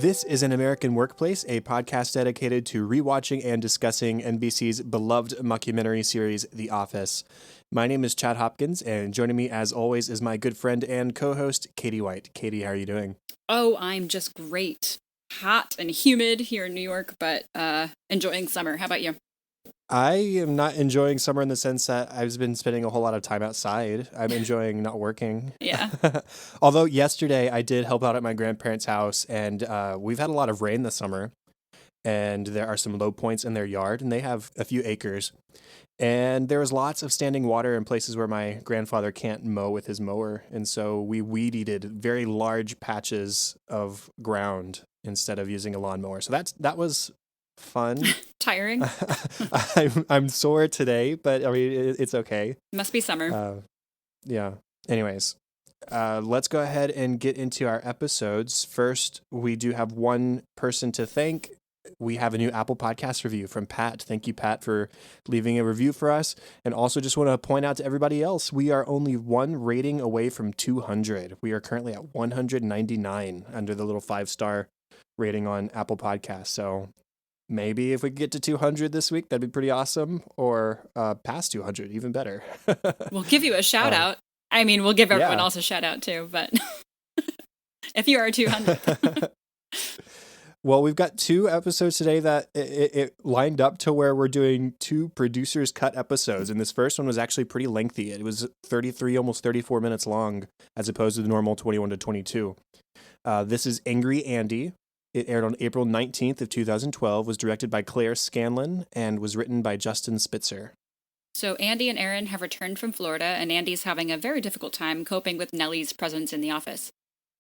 This is An American Workplace, a podcast dedicated to rewatching and discussing NBC's beloved mockumentary series, The Office. My name is Chad Hopkins, and joining me, as always, is my good friend and co-host, Katie White. Katie, how are you doing? Oh, I'm just great. Hot and humid here in New York, but enjoying summer. How about you? I am not enjoying summer in the sense that I've been spending a whole lot of time outside. I'm enjoying not working. Yeah. Although yesterday I did help out at my grandparents' house, and we've had a lot of rain this summer, and there are some low points in their yard, and they have a few acres. And there was lots of standing water in places where my grandfather can't mow with his mower, and so we weed-eated very large patches of ground instead of using a lawnmower. So that was fun. Tiring? I'm sore today, but I mean it's okay. Must be summer. Yeah. Anyways, let's go ahead and get into our episodes. First, we do have one person to thank. We have a new Apple Podcast review from Pat. Thank you, Pat, for leaving a review for us. And also just want to point out to everybody else, we are only one rating away from 200. We are currently at 199 under the little 5-star rating on Apple Podcasts. So maybe if we could get to 200 this week, that'd be pretty awesome. Or past 200, even better. We'll give you a shout out. I mean, we'll give everyone else a shout out too, but if you are 200. Well, we've got 2 episodes today that it lined up to where we're doing 2 producers cut episodes. And this first one was actually pretty lengthy. It was 33, almost 34 minutes long, as opposed to the normal 21 to 22. This is Angry Andy. It aired on April 19th of 2012, was directed by Claire Scanlon, and was written by Justin Spitzer. So Andy and Aaron have returned from Florida, and Andy's having a very difficult time coping with Nellie's presence in the office.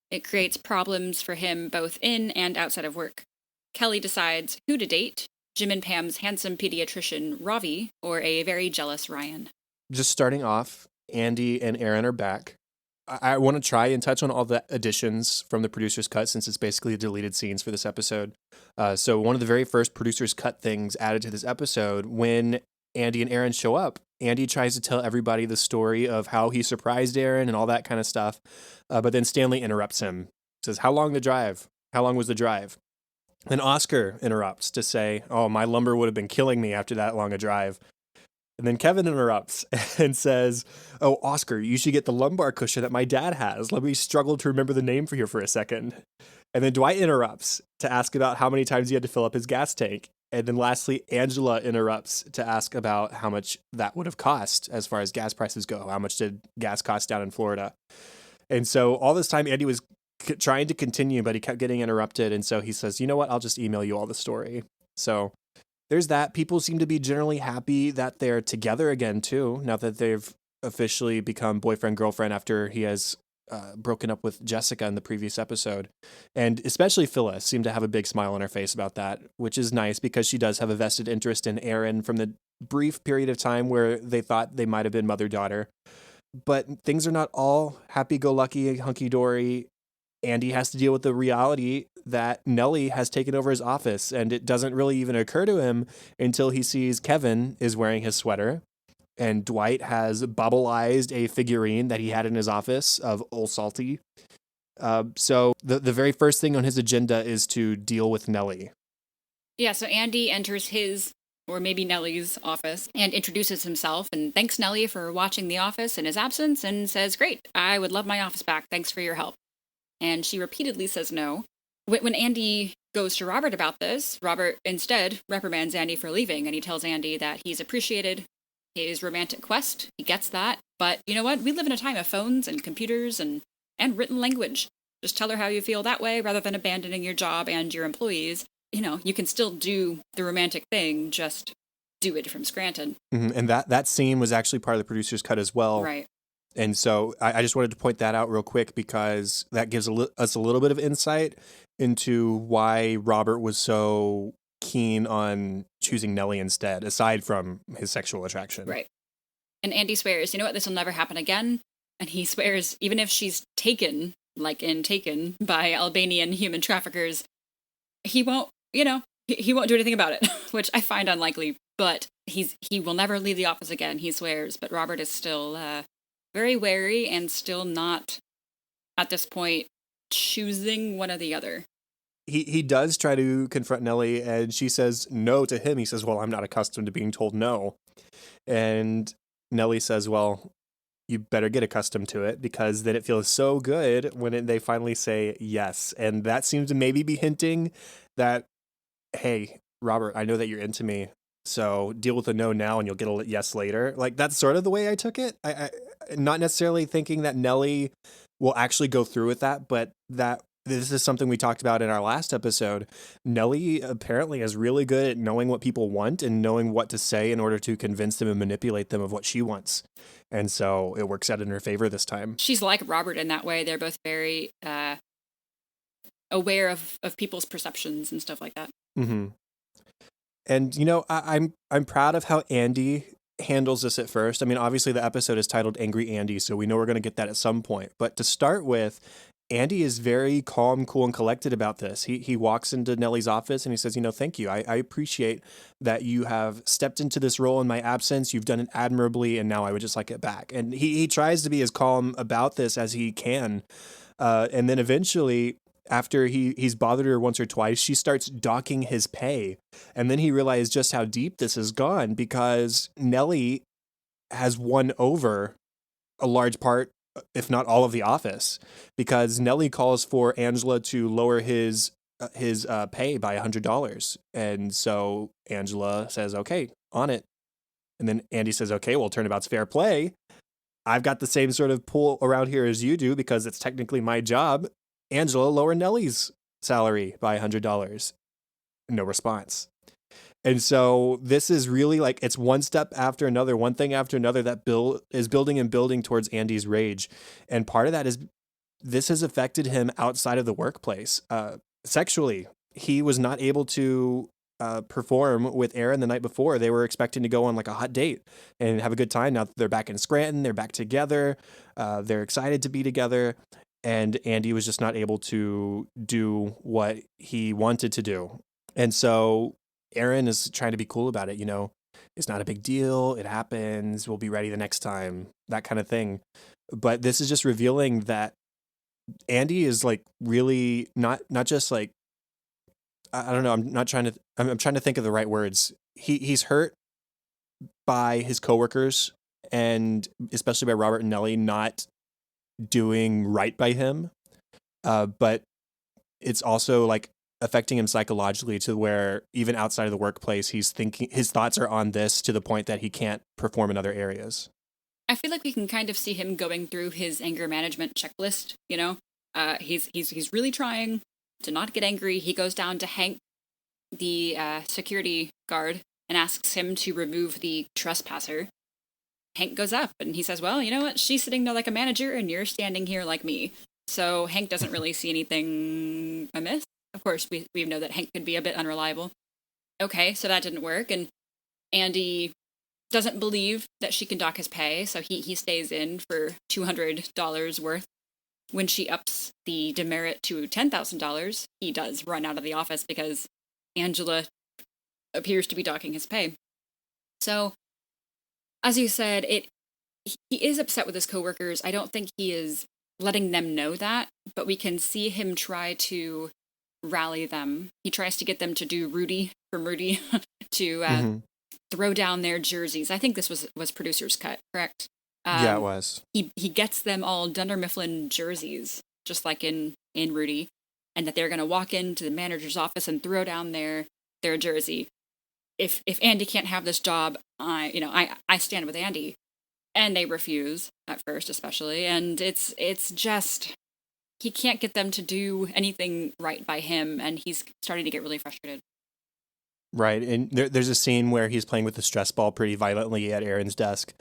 It creates problems for him both in and outside of work. Kelly decides who to date, Jim and Pam's handsome pediatrician, Ravi, or a very jealous Ryan. Just starting off, Andy and Aaron are back. I want to try and touch on all the additions from the producer's cut since it's basically deleted scenes for this episode. So one of the very first producer's cut things added to this episode, when Andy and Aaron show up, Andy tries to tell everybody the story of how he surprised Aaron and all that kind of stuff. But then Stanley interrupts him, says, "How long the drive? How long was the drive?" Then Oscar interrupts to say, "Oh, my lumbar would have been killing me after that long a drive." And then Kevin interrupts and says, "Oh, Oscar, you should get the lumbar cushion that my dad has. Let me struggle to remember the name for you for a second." And then Dwight interrupts to ask about how many times he had to fill up his gas tank. And then lastly, Angela interrupts to ask about how much that would have cost as far as gas prices go. How much did gas cost down in Florida? And so all this time, Andy was trying to continue, but he kept getting interrupted. And so he says, "You know what? I'll just email you all the story." So there's that. People seem to be generally happy that they're together again, too, now that they've officially become boyfriend-girlfriend after he has broken up with Jessica in the previous episode. And especially Phyllis seemed to have a big smile on her face about that, which is nice because she does have a vested interest in Aaron from the brief period of time where they thought they might have been mother-daughter. But things are not all happy-go-lucky, hunky-dory. Andy has to deal with the reality that Nellie has taken over his office, and it doesn't really even occur to him until he sees Kevin is wearing his sweater, and Dwight has bubbleized a figurine that he had in his office of Old Salty. So the very first thing on his agenda is to deal with Nellie. Yeah, so Andy enters his, or maybe Nellie's, office and introduces himself and thanks Nellie for watching The Office in his absence and says, "Great, I would love my office back. Thanks for your help." And she repeatedly says no. When Andy goes to Robert about this, Robert instead reprimands Andy for leaving, and he tells Andy that he's appreciated his romantic quest. He gets that. But you know what? We live in a time of phones and computers and written language. Just tell her how you feel that way rather than abandoning your job and your employees. You know, you can still do the romantic thing, just do it from Scranton. Mm-hmm. And that scene was actually part of the producer's cut as well. Right. And so I just wanted to point that out real quick because that gives us a little bit of insight into why Robert was so keen on choosing Nellie instead, aside from his sexual attraction. Right. And Andy swears, "You know what, this will never happen again." And he swears, even if she's taken, like in Taken, by Albanian human traffickers, he won't, he won't do anything about it, which I find unlikely. But he will never leave the office again, he swears. But Robert is still very wary and still not, at this point, choosing one or the other. he does try to confront Nellie, and she says no to him. He says, "Well, I'm not accustomed to being told no." And Nellie says, "Well, you better get accustomed to it because then it feels so good when they finally say yes." And that seems to maybe be hinting that, hey, Robert, I know that you're into me, so deal with the no now and you'll get a yes later. Like, that's sort of the way I took it. I not necessarily thinking that Nellie will actually go through with that, but that this is something we talked about in our last episode. Nellie apparently is really good at knowing what people want and knowing what to say in order to convince them and manipulate them of what she wants. And so it works out in her favor this time. She's like Robert in that way. They're both very aware of people's perceptions and stuff like that. Mm-hmm. And I'm proud of how Andy handles this at first. I mean, obviously the episode is titled Angry Andy, so we know we're going to get that at some point. But to start with, Andy is very calm, cool, and collected about this. He walks into Nellie's office and he says, thank you. I appreciate that you have stepped into this role in my absence. You've done it admirably, and now I would just like it back. And he tries to be as calm about this as he can. And then eventually, after he's bothered her once or twice, she starts docking his pay. And then he realized just how deep this has gone because Nellie has won over a large part, if not all of the office, because Nellie calls for Angela to lower his pay by $100. And so Angela says, okay, on it. And then Andy says, okay, well, turnabout's fair play. I've got the same sort of pull around here as you do because it's technically my job. Angela, lower Nellie's salary by $100. No response. And so this is really like, it's one step after another, one thing after another that Bill is building and building towards Andy's rage. And part of that is this has affected him outside of the workplace. Sexually, he was not able to perform with Aaron the night before. They were expecting to go on like a hot date and have a good time. Now they're back in Scranton. They're back together. They're excited to be together. And Andy was just not able to do what he wanted to do. And so Aaron is trying to be cool about it. It's not a big deal. It happens. We'll be ready the next time, that kind of thing. But this is just revealing that Andy is like really not just like, I don't know. I'm trying to think of the right words. He's hurt by his coworkers and especially by Robert and Nellie not doing right by him. But it's also like affecting him psychologically to where even outside of the workplace, he's thinking his thoughts are on this to the point that he can't perform in other areas. I feel like we can kind of see him going through his anger management checklist. He's really trying to not get angry. He goes down to Hank, the security guard, and asks him to remove the trespasser. Hank goes up and he says, well, you know what? She's sitting there like a manager and you're standing here like me. So Hank doesn't really see anything amiss. Of course, we know that Hank could be a bit unreliable. Okay, so that didn't work. And Andy doesn't believe that she can dock his pay, so he stays in for $200 worth. When she ups the demerit to $10,000, he does run out of the office because Angela appears to be docking his pay. So, as you said, he is upset with his coworkers. I don't think he is letting them know that, but we can see him try to rally them. He tries to get them to do Rudy from Rudy to throw down their jerseys. I think this was producer's cut, correct? Yeah, it was. He gets them all Dunder Mifflin jerseys, just like in Rudy, and that they're going to walk into the manager's office and throw down their jersey. If Andy can't have this job, I stand with Andy. And they refuse at first, especially. And it's just, he can't get them to do anything right by him. And he's starting to get really frustrated. Right. And there's a scene where he's playing with the stress ball pretty violently at Aaron's desk.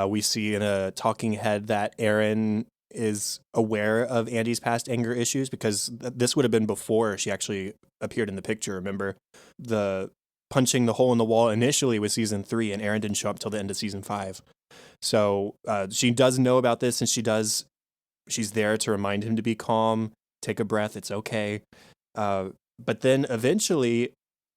We see in a talking head that Aaron is aware of Andy's past anger issues because this would have been before she actually appeared in the picture. Remember, the punching the hole in the wall initially was season 3 and Aaron didn't show up till the end of season 5. So she does know about this and she's there to remind him to be calm, take a breath, it's okay. But then eventually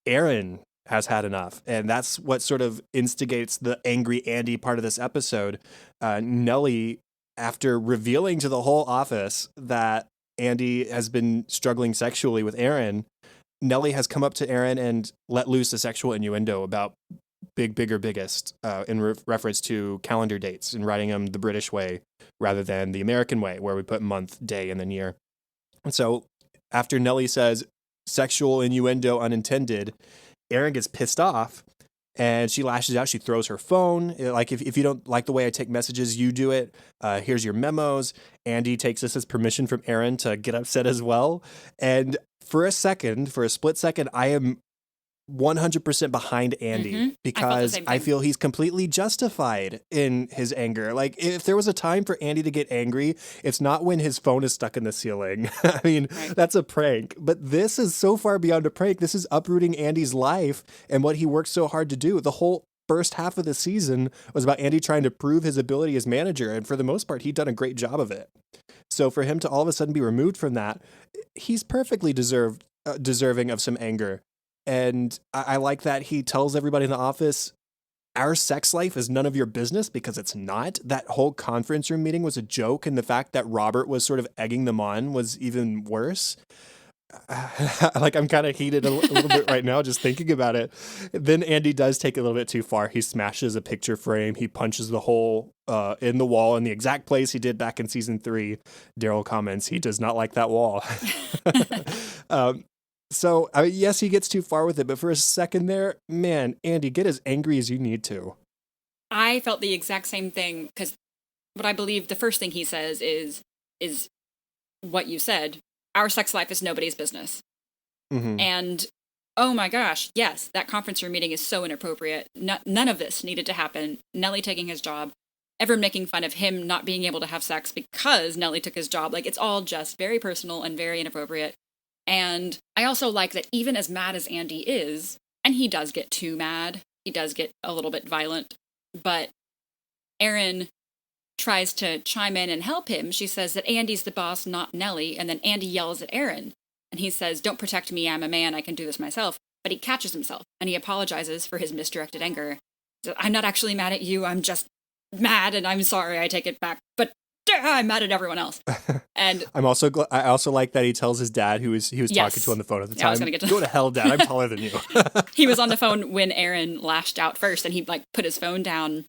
Aaron has had enough. And that's what sort of instigates the angry Andy part of this episode. Nellie, after revealing to the whole office that Andy has been struggling sexually with Aaron, Nellie has come up to Aaron and let loose a sexual innuendo about big, bigger, biggest in reference to calendar dates and writing them the British way rather than the American way, where we put month, day, and then year. And so after Nellie says sexual innuendo unintended, Aaron gets pissed off and she lashes out. She throws her phone. Like, if you don't like the way I take messages, you do it. Here's your memos. Andy takes this as permission from Aaron to get upset as well. And for a split second, I am 100% behind Andy because I feel he's completely justified in his anger. Like, if there was a time for Andy to get angry, it's not when his phone is stuck in the ceiling. I mean, that's a prank. But this is so far beyond a prank. This is uprooting Andy's life and what he worked so hard to do. The whole first half of the season was about Andy trying to prove his ability as manager. And for the most part, he'd done a great job of it. So for him to all of a sudden be removed from that, he's perfectly deserving of some anger. And I like that he tells everybody in the office, our sex life is none of your business, because it's not. That whole conference room meeting was a joke, and the fact that Robert was sort of egging them on was even worse. Like, I'm kind of heated a little bit right now just thinking about it. Then Andy does take it a little bit too far. He smashes a picture frame. He punches the hole in the wall in the exact place he did back in season 3. Daryl comments he does not like that wall. So, yes, he gets too far with it, but for a second there, man, Andy, get as angry as you need to. I felt the exact same thing, because what I believe the first thing he says is what you said. Our sex life is nobody's business. Mm-hmm. And, oh my gosh, yes, that conference room meeting is so inappropriate. None of this needed to happen. Nellie taking his job, everyone making fun of him not being able to have sex because Nellie took his job. Like, it's all just very personal and very inappropriate. And I also like that even as mad as Andy is, and he does get too mad, he does get a little bit violent, but Erin tries to chime in and help him. She says that Andy's the boss, not Nellie, and then Andy yells at Erin, and he says, "Don't protect me, I'm a man, I can do this myself." But he catches himself, and he apologizes for his misdirected anger. So, "I'm not actually mad at you, I'm just mad, and I'm sorry, I take it back, but I'm mad at everyone else." And I also like that he tells his dad, he was talking to on the phone at the time, "Go to hell, Dad, I'm taller than you." He was on the phone when Aaron lashed out first, and he put his phone down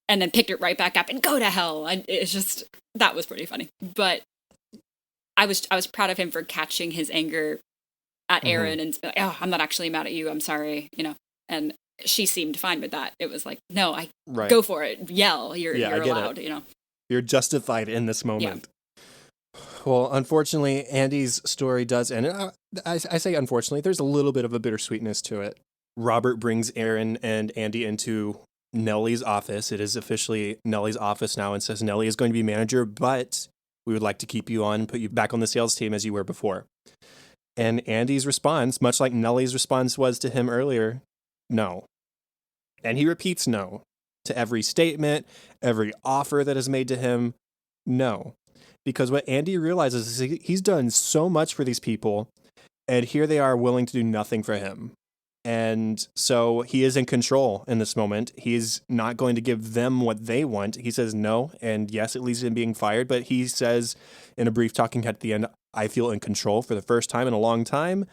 and then picked it right back up and "Go to hell." It's just, that was pretty funny. But I was proud of him for catching his anger at Aaron and like, "Oh, I'm not actually mad at you, I'm sorry," and she seemed fine with that. It was like, "No, go for it, yell, you're allowed," You're justified in this moment. Yeah. Well, unfortunately, Andy's story does end. I say unfortunately, there's a little bit of a bittersweetness to it. Robert brings Aaron and Andy into Nellie's office. It is officially Nellie's office now, and says Nellie is going to be manager, but we would like to keep you on, put you back on the sales team as you were before. And Andy's response, much like Nellie's response was to him earlier, no. And he repeats no to every statement, every offer that is made to him. No. Because what Andy realizes is he's done so much for these people, and here they are willing to do nothing for him. And so he is in control in this moment. He's not going to give them what they want. He says no, and yes, it leads to him being fired, but he says in a brief talking head at the end, "I feel in control for the first time in a long time."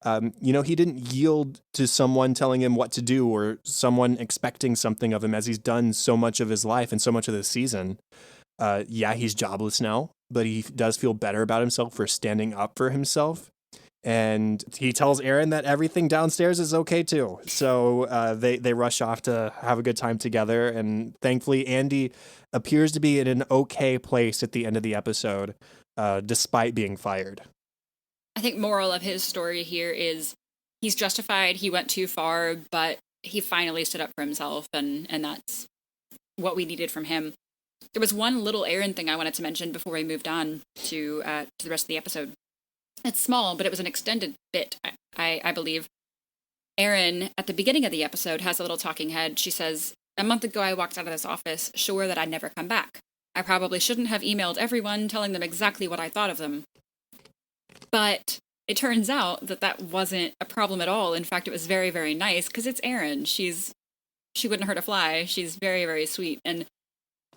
He didn't yield to someone telling him what to do or someone expecting something of him, as he's done so much of his life and so much of this season. He's jobless now, but he does feel better about himself for standing up for himself. And he tells Aaron that everything downstairs is okay too. So they rush off to have a good time together. And thankfully, Andy appears to be in an okay place at the end of the episode, despite being fired. I think moral of his story here is he's justified. He went too far, but he finally stood up for himself, and that's what we needed from him. There was one little Aaron thing I wanted to mention before we moved on to the rest of the episode. It's small, but it was an extended bit, I believe. Aaron, at the beginning of the episode, has a little talking head. She says, "A month ago I walked out of this office, sure that I'd never come back. I probably shouldn't have emailed everyone telling them exactly what I thought of them." But it turns out that wasn't a problem at all. In fact, it was very, very nice, because it's Aaron. She wouldn't hurt a fly. She's very, very sweet. And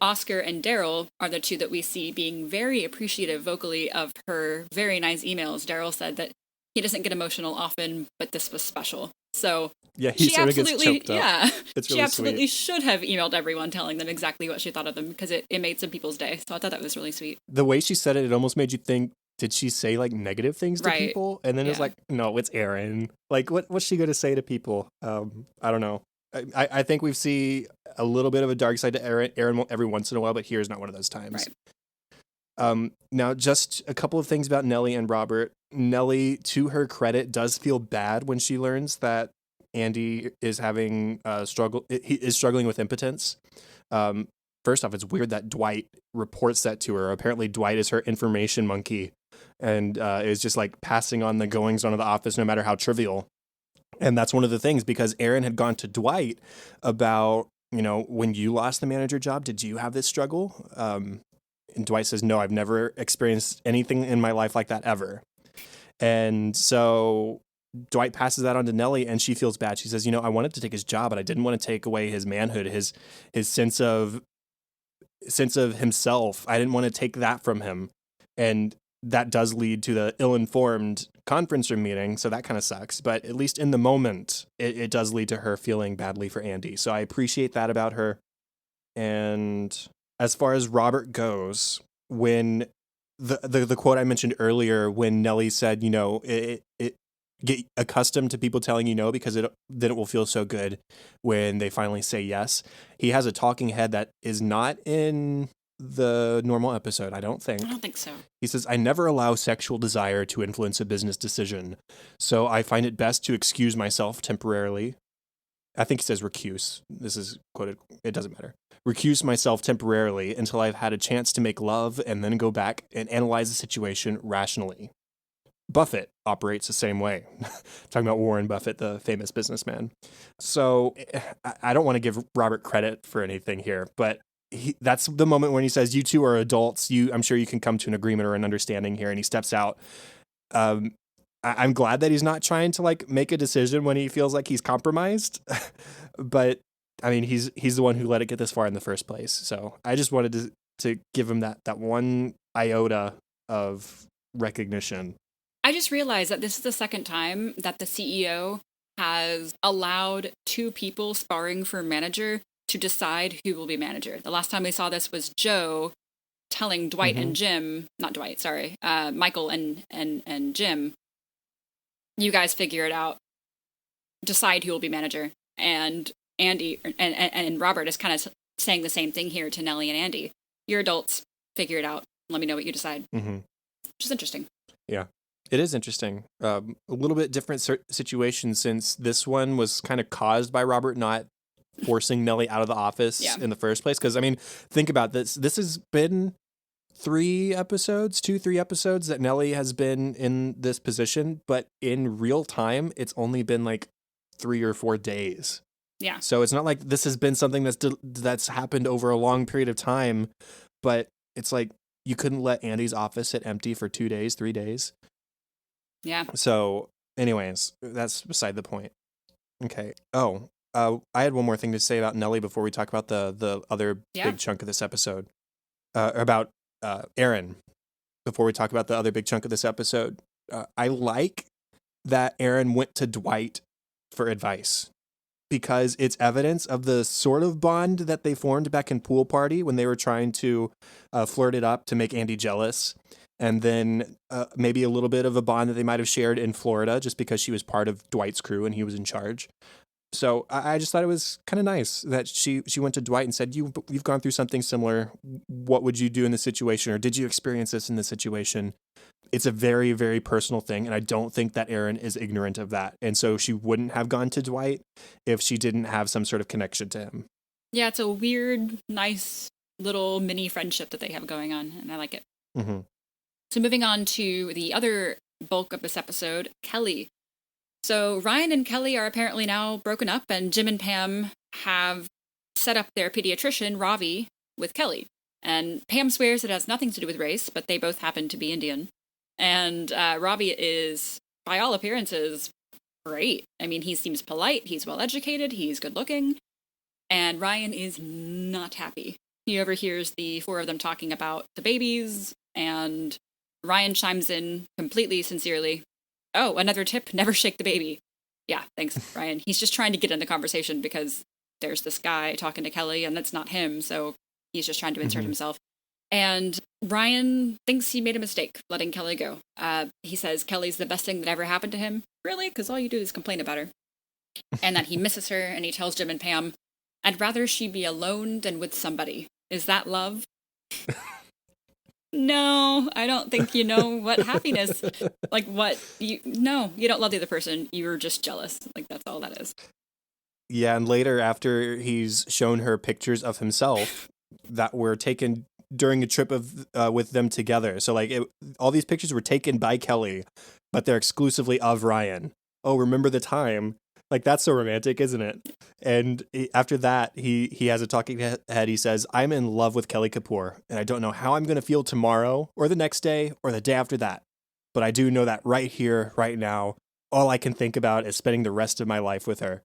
Oscar and Daryl are the two that we see being very appreciative vocally of her very nice emails. Daryl said that he doesn't get emotional often, but this was special. So Yeah, he she sort of gets absolutely, choked up. yeah, It's she really absolutely sweet. should have emailed everyone telling them exactly what she thought of them because it made some people's day. So I thought that was really sweet. The way she said it, it almost made you think, did she say like negative things to Right. people? And then it's Yeah. like, no, it's Erin. Like, what's she going to say to people? I don't know. I think we see a little bit of a dark side to Erin every once in a while, but here's not one of those times. Right. Now, just a couple of things about Nellie and Robert. Nellie, to her credit, does feel bad when she learns that Andy is having he is struggling with impotence. Um, First off, it's weird that Dwight reports that to her. Apparently, Dwight is her information monkey and is just like passing on the goings on of the office, no matter how trivial. And that's one of the things because Erin had gone to Dwight about, when you lost the manager job, did you have this struggle? And Dwight says, no, I've never experienced anything in my life like that ever. And so Dwight passes that on to Nellie and she feels bad. She says, I wanted to take his job, but I didn't want to take away his manhood, his sense of himself. I didn't want to take that from him. And that does lead to the ill-informed conference room meeting. So that kind of sucks. But at least in the moment, it does lead to her feeling badly for Andy. So I appreciate that about her. And as far as Robert goes, when the quote I mentioned earlier, when Nellie said, it get accustomed to people telling because then it will feel so good when they finally say yes. He has a talking head that is not in the normal episode, I don't think. I don't think so. He says, I never allow sexual desire to influence a business decision, so I find it best to excuse myself temporarily. I think he says recuse. This is quoted. It doesn't matter. Recuse myself temporarily until I've had a chance to make love and then go back and analyze the situation rationally. Buffett operates the same way. Talking about Warren Buffett, the famous businessman. So I don't want to give Robert credit for anything here, but that's the moment when he says, you two are adults. I'm sure you can come to an agreement or an understanding here. And he steps out. I'm glad that he's not trying to like make a decision when he feels like he's compromised. But I mean, he's the one who let it get this far in the first place. So I just wanted to give him that one iota of recognition. I just realized that this is the second time that the CEO has allowed two people sparring for manager to decide who will be manager. The last time we saw this was Joe telling Dwight and Jim, not Dwight, sorry, Michael and Jim, you guys figure it out, decide who will be manager. And Andy and Robert is kind of saying the same thing here to Nellie and Andy. You're adults, figure it out. Let me know what you decide. Mm-hmm. Which is interesting. Yeah. It is interesting. A little bit different situation since this one was kind of caused by Robert not forcing Nellie out of the office in the first place. Because, I mean, think about this. This has been 3 episodes that Nellie has been in this position. But in real time, it's only been like 3 or 4 days. Yeah. So it's not like this has been something that's happened over a long period of time. But it's like you couldn't let Andy's office sit empty for 2 days, 3 days. Yeah. So, anyways, that's beside the point. Okay. Oh, I had one more thing to say about Nellie before we talk about the other big chunk of this episode. About Erin. Before we talk about the other big chunk of this episode, I like that Erin went to Dwight for advice because it's evidence of the sort of bond that they formed back in Pool Party when they were trying to flirt it up to make Andy jealous. And then maybe a little bit of a bond that they might have shared in Florida just because she was part of Dwight's crew and he was in charge. So I just thought it was kind of nice that she went to Dwight and said, you've gone through something similar. What would you do in this situation? Or did you experience this in this situation? It's a very, very personal thing. And I don't think that Erin is ignorant of that. And so she wouldn't have gone to Dwight if she didn't have some sort of connection to him. Yeah, it's a weird, nice little mini friendship that they have going on. And I like it. Mm-hmm. So moving on to the other bulk of this episode, Kelly. So Ryan and Kelly are apparently now broken up, and Jim and Pam have set up their pediatrician, Ravi, with Kelly. And Pam swears it has nothing to do with race, but they both happen to be Indian. And Ravi is, by all appearances, great. I mean, he seems polite, he's well-educated, he's good-looking. And Ryan is not happy. He overhears the four of them talking about the babies, and Ryan chimes in completely sincerely. Oh, another tip, never shake the baby. Yeah, thanks, Ryan. He's just trying to get in the conversation because there's this guy talking to Kelly, and it's not him, so he's just trying to insert himself. And Ryan thinks he made a mistake letting Kelly go. He says Kelly's the best thing that ever happened to him. Really? Because all you do is complain about her. And that he misses her, and he tells Jim and Pam, I'd rather she be alone than with somebody. Is that love? No, I don't think you know what happiness, like no, you don't love the other person. You're just jealous. Like, that's all that is. Yeah, and later, after he's shown her pictures of himself that were taken during a trip with them together. So, like, all these pictures were taken by Kelly, but they're exclusively of Ryan. Oh, remember the time? Like, that's so romantic, isn't it? And after that, he has a talking head. He says, I'm in love with Kelly Kapoor, and I don't know how I'm going to feel tomorrow or the next day or the day after that. But I do know that right here, right now, all I can think about is spending the rest of my life with her.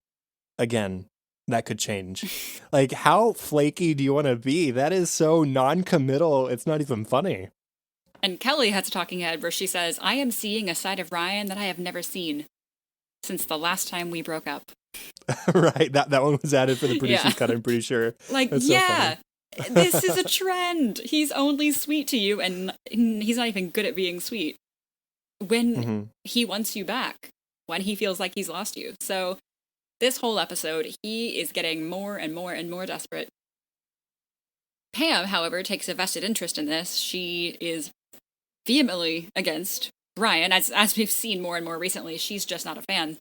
Again, that could change. Like, how flaky do you want to be? That is so non-committal. It's not even funny. And Kelly has a talking head where she says, I am seeing a side of Ryan that I have never seen since the last time we broke up. Right. That one was added for the producer's cut, I'm pretty sure. Like, that's yeah, so this is a trend. He's only sweet to you, and he's not even good at being sweet when he wants you back, when he feels like he's lost you. So this whole episode, he is getting more and more and more desperate. Pam, however, takes a vested interest in this. She is vehemently against Ryan, as we've seen more and more recently. She's just not a fan.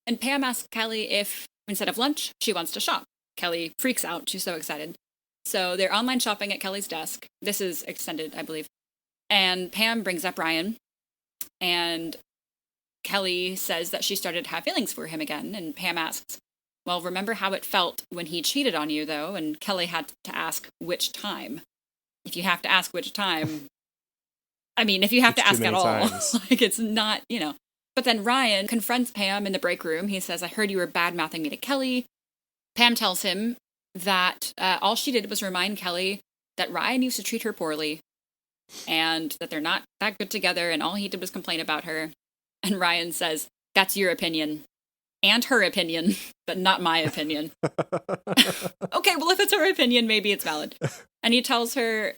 And Pam asks Kelly if, instead of lunch, she wants to shop. Kelly freaks out. She's so excited. So they're online shopping at Kelly's desk. This is extended, I believe. And Pam brings up Ryan. And Kelly says that she started to have feelings for him again. And Pam asks, well, remember how it felt when he cheated on you, though? And Kelly had to ask which time. If you have to ask which time, I mean, if you have to ask at all, like, it's not, But then Ryan confronts Pam in the break room. He says, I heard you were bad-mouthing me to Kelly. Pam tells him that all she did was remind Kelly that Ryan used to treat her poorly and that they're not that good together, and all he did was complain about her. And Ryan says, that's your opinion. And her opinion, but not my opinion. Okay, well, if it's her opinion, maybe it's valid. And he tells her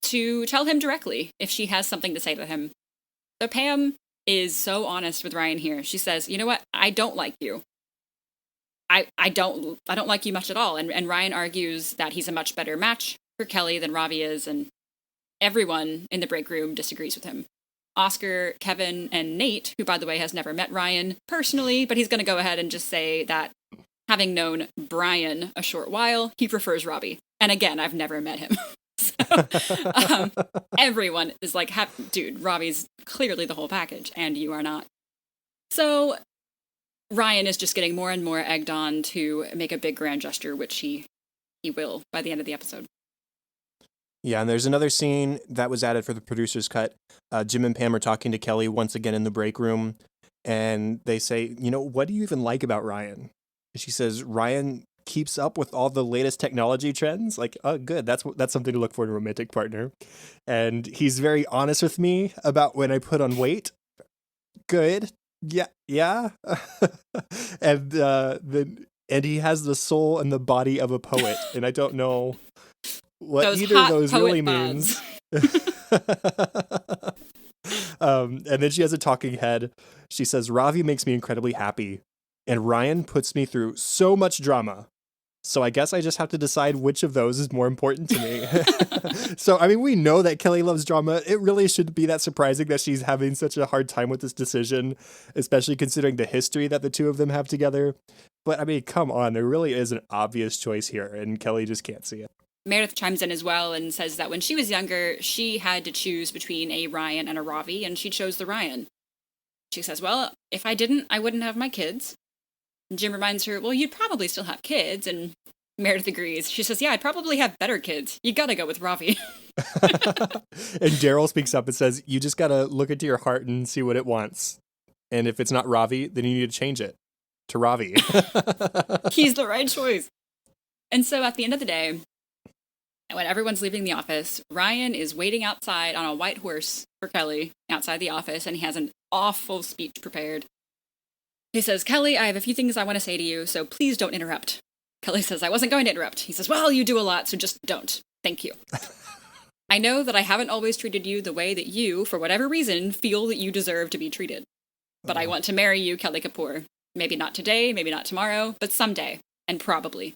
to tell him directly if she has something to say to him. So Pam is so honest with Ryan here. She says, you know what? I don't like you. I don't like you much at all. And Ryan argues that he's a much better match for Kelly than Ravi is, and everyone in the break room disagrees with him. Oscar, Kevin, and Nate, who, by the way, has never met Ryan personally, but he's going to go ahead and just say that, having known Brian a short while, he prefers Ravi. And again, I've never met him. So everyone is like, dude, Ravi's clearly the whole package, and you are not. So Ryan is just getting more and more egged on to make a big grand gesture, which he will by the end of the episode. Yeah, and there's another scene that was added for the producer's cut. Jim and Pam are talking to Kelly once again in the break room, and they say, what do you even like about Ryan? She says, Ryan keeps up with all the latest technology trends. Like, oh, good. That's something to look for in a romantic partner. And he's very honest with me about when I put on weight. Good. Yeah. And he has the soul and the body of a poet, and I don't know what those either of those really means. And then she has a talking head. She says, Ravi makes me incredibly happy, and Ryan puts me through so much drama. So I guess I just have to decide which of those is more important to me. So, I mean, we know that Kelly loves drama. It really shouldn't be that surprising that she's having such a hard time with this decision, especially considering the history that the two of them have together. But, I mean, come on. There really is an obvious choice here, and Kelly just can't see it. Meredith chimes in as well and says that when she was younger, she had to choose between a Ryan and a Ravi, and she chose the Ryan. She says, well, if I didn't, I wouldn't have my kids. And Jim reminds her, well, you'd probably still have kids, and Meredith agrees. She says, yeah, I'd probably have better kids. You gotta go with Ravi. And Daryl speaks up and says, you just gotta look into your heart and see what it wants. And if it's not Ravi, then you need to change it to Ravi. He's the right choice. And so at the end of the day, when everyone's leaving the office, Ryan is waiting outside on a white horse for Kelly outside the office, and he has an awful speech prepared. He says, Kelly, I have a few things I want to say to you, so please don't interrupt. Kelly says, I wasn't going to interrupt. He says, well, you do a lot, so just don't. Thank you. I know that I haven't always treated you the way that you, for whatever reason, feel that you deserve to be treated. But I want to marry you, Kelly Kapoor. Maybe not today, maybe not tomorrow, but someday. And probably.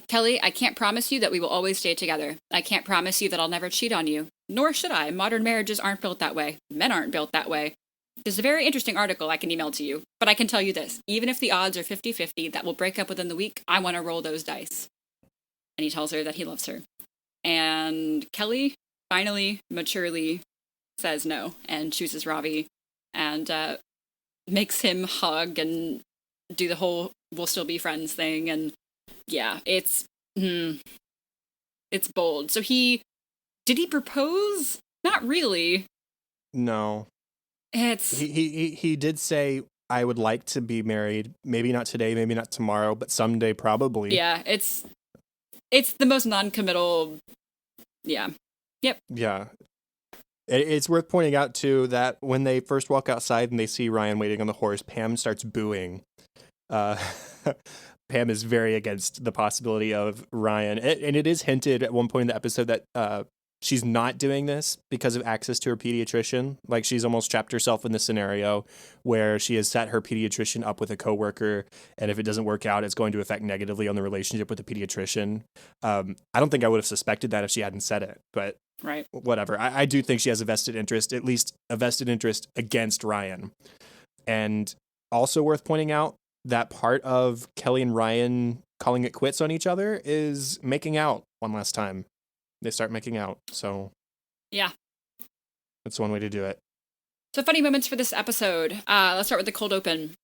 Kelly, I can't promise you that we will always stay together. I can't promise you that I'll never cheat on you. Nor should I. Modern marriages aren't built that way. Men aren't built that way. There's a very interesting article I can email to you. But I can tell you this. Even if the odds are 50-50 that we'll break up within the week, I want to roll those dice. And he tells her that he loves her. And Kelly finally, maturely says no and chooses Ravi and makes him hug and do the whole we'll still be friends thing. And yeah, it's bold. So did he propose? Not really. No. He did say, I would like to be married. Maybe not today, maybe not tomorrow, but someday probably. Yeah, it's the most non-committal. Yeah. Yep. Yeah. It's worth pointing out, too, that when they first walk outside and they see Ryan waiting on the horse, Pam starts booing. Pam is very against the possibility of Ryan. And it is hinted at one point in the episode that she's not doing this because of access to her pediatrician. Like, she's almost trapped herself in this scenario where she has set her pediatrician up with a coworker, and if it doesn't work out, it's going to affect negatively on the relationship with the pediatrician. I don't think I would have suspected that if she hadn't said it, but right. Whatever. I do think she has a vested interest, at least a vested interest against Ryan. And also worth pointing out, that part of Kelly and Ryan calling it quits on each other is making out one last time. They start making out. So yeah, that's one way to do it. So funny moments for this episode. Let's start with the cold open.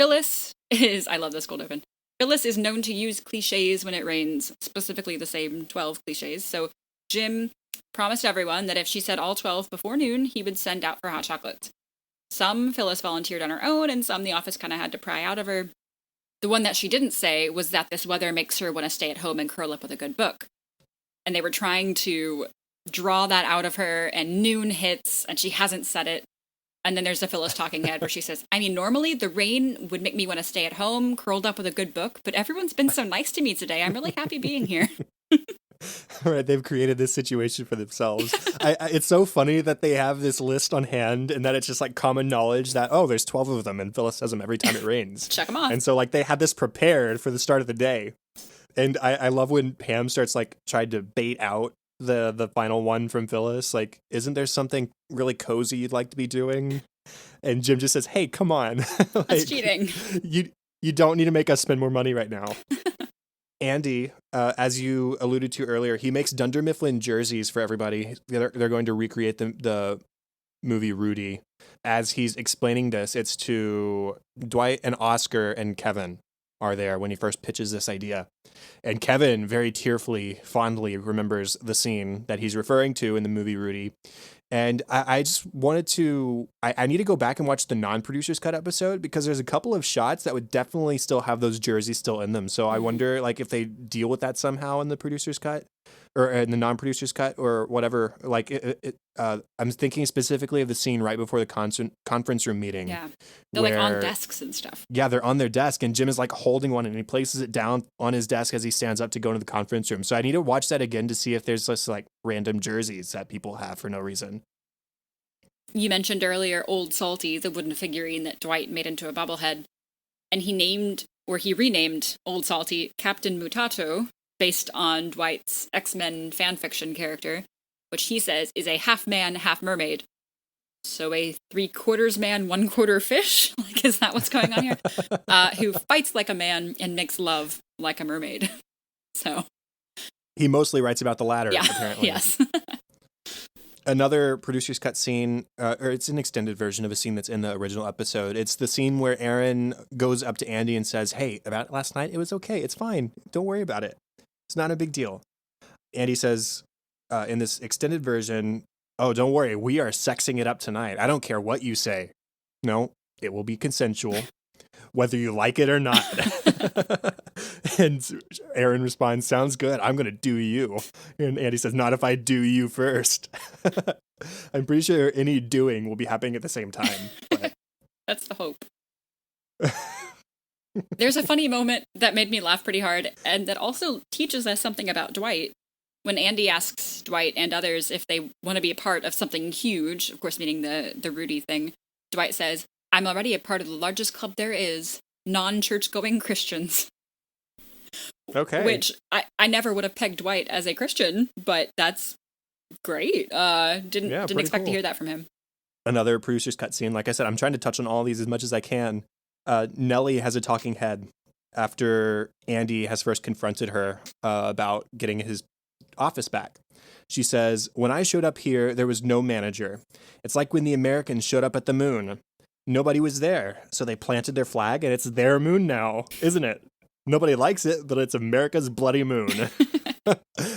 I love this cold open. Phyllis is known to use cliches when it rains, specifically the same 12 cliches. So Jim promised everyone that if she said all 12 before noon, he would send out for hot chocolates. Some Phyllis volunteered on her own, and some the office kind of had to pry out of her. The one that she didn't say was that this weather makes her want to stay at home and curl up with a good book. And they were trying to draw that out of her, and noon hits, and she hasn't said it. And then there's the Phyllis talking head where she says, I mean, normally the rain would make me want to stay at home, curled up with a good book, but everyone's been so nice to me today. I'm really happy being here. Right, they've created this situation for themselves. It's so funny that they have this list on hand and that it's just like common knowledge that, oh, there's 12 of them and Phyllis says them every time it rains. Check them off. And so like they had this prepared for the start of the day. And I love when Pam starts like trying to bait out the final one from Phyllis. Like, isn't there something really cozy you'd like to be doing? And Jim just says, hey, come on. Like, that's cheating. You don't need to make us spend more money right now. Andy, as you alluded to earlier, he makes Dunder Mifflin jerseys for everybody. They're going to recreate the movie Rudy. As he's explaining this, it's to Dwight and Oscar and Kevin are there when he first pitches this idea. And Kevin very tearfully, fondly remembers the scene that he's referring to in the movie Rudy. And I just wanted to, I need to go back and watch the non-producers cut episode because there's a couple of shots that would definitely still have those jerseys still in them. So I wonder like if they deal with that somehow in the producers cut or in the non-producers cut or whatever. Like I'm thinking specifically of the scene right before the conference room meeting. Yeah. They're like on desks and stuff. Yeah, they're on their desk and Jim is like holding one and he places it down on his desk as he stands up to go into the conference room. So I need to watch that again to see if there's just like random jerseys that people have for no reason. You mentioned earlier Old Salty, the wooden figurine that Dwight made into a bobblehead. And he renamed Old Salty Captain Mutato, based on Dwight's X-Men fanfiction character, which he says is a half man, half mermaid. So a 3/4 man, 1/4 fish? Like, is that what's going on here? Who fights like a man and makes love like a mermaid. So. He mostly writes about the latter, yeah, apparently. Yes. Another producer's cut scene, or it's an extended version of a scene that's in the original episode. It's the scene where Aaron goes up to Andy and says, hey, about last night, it was okay. It's fine. Don't worry about it. It's not a big deal. Andy says in this extended version, oh, don't worry. We are sexing it up tonight. I don't care what you say. No, it will be consensual, whether you like it or not. And Aaron responds, sounds good. I'm going to do you. And Andy says, not if I do you first. I'm pretty sure any doing will be happening at the same time. But That's the hope. There's a funny moment that made me laugh pretty hard, and that also teaches us something about Dwight. When Andy asks Dwight and others if they want to be a part of something huge, of course meaning the Rudy thing, Dwight says, I'm already a part of the largest club there is, non-church-going Christians. okay. Which I never would have pegged Dwight as a Christian, but that's great. Didn't expect to hear that from him. Another producer's cut scene. Like I said, I'm trying to touch on all these as much as I can. Nellie has a talking head after Andy has first confronted her about getting his office back. She says, when I showed up here, there was no manager. It's like when the Americans showed up at the moon. Nobody was there, so they planted their flag, and it's their moon now, isn't it? Nobody likes it, but it's America's bloody moon.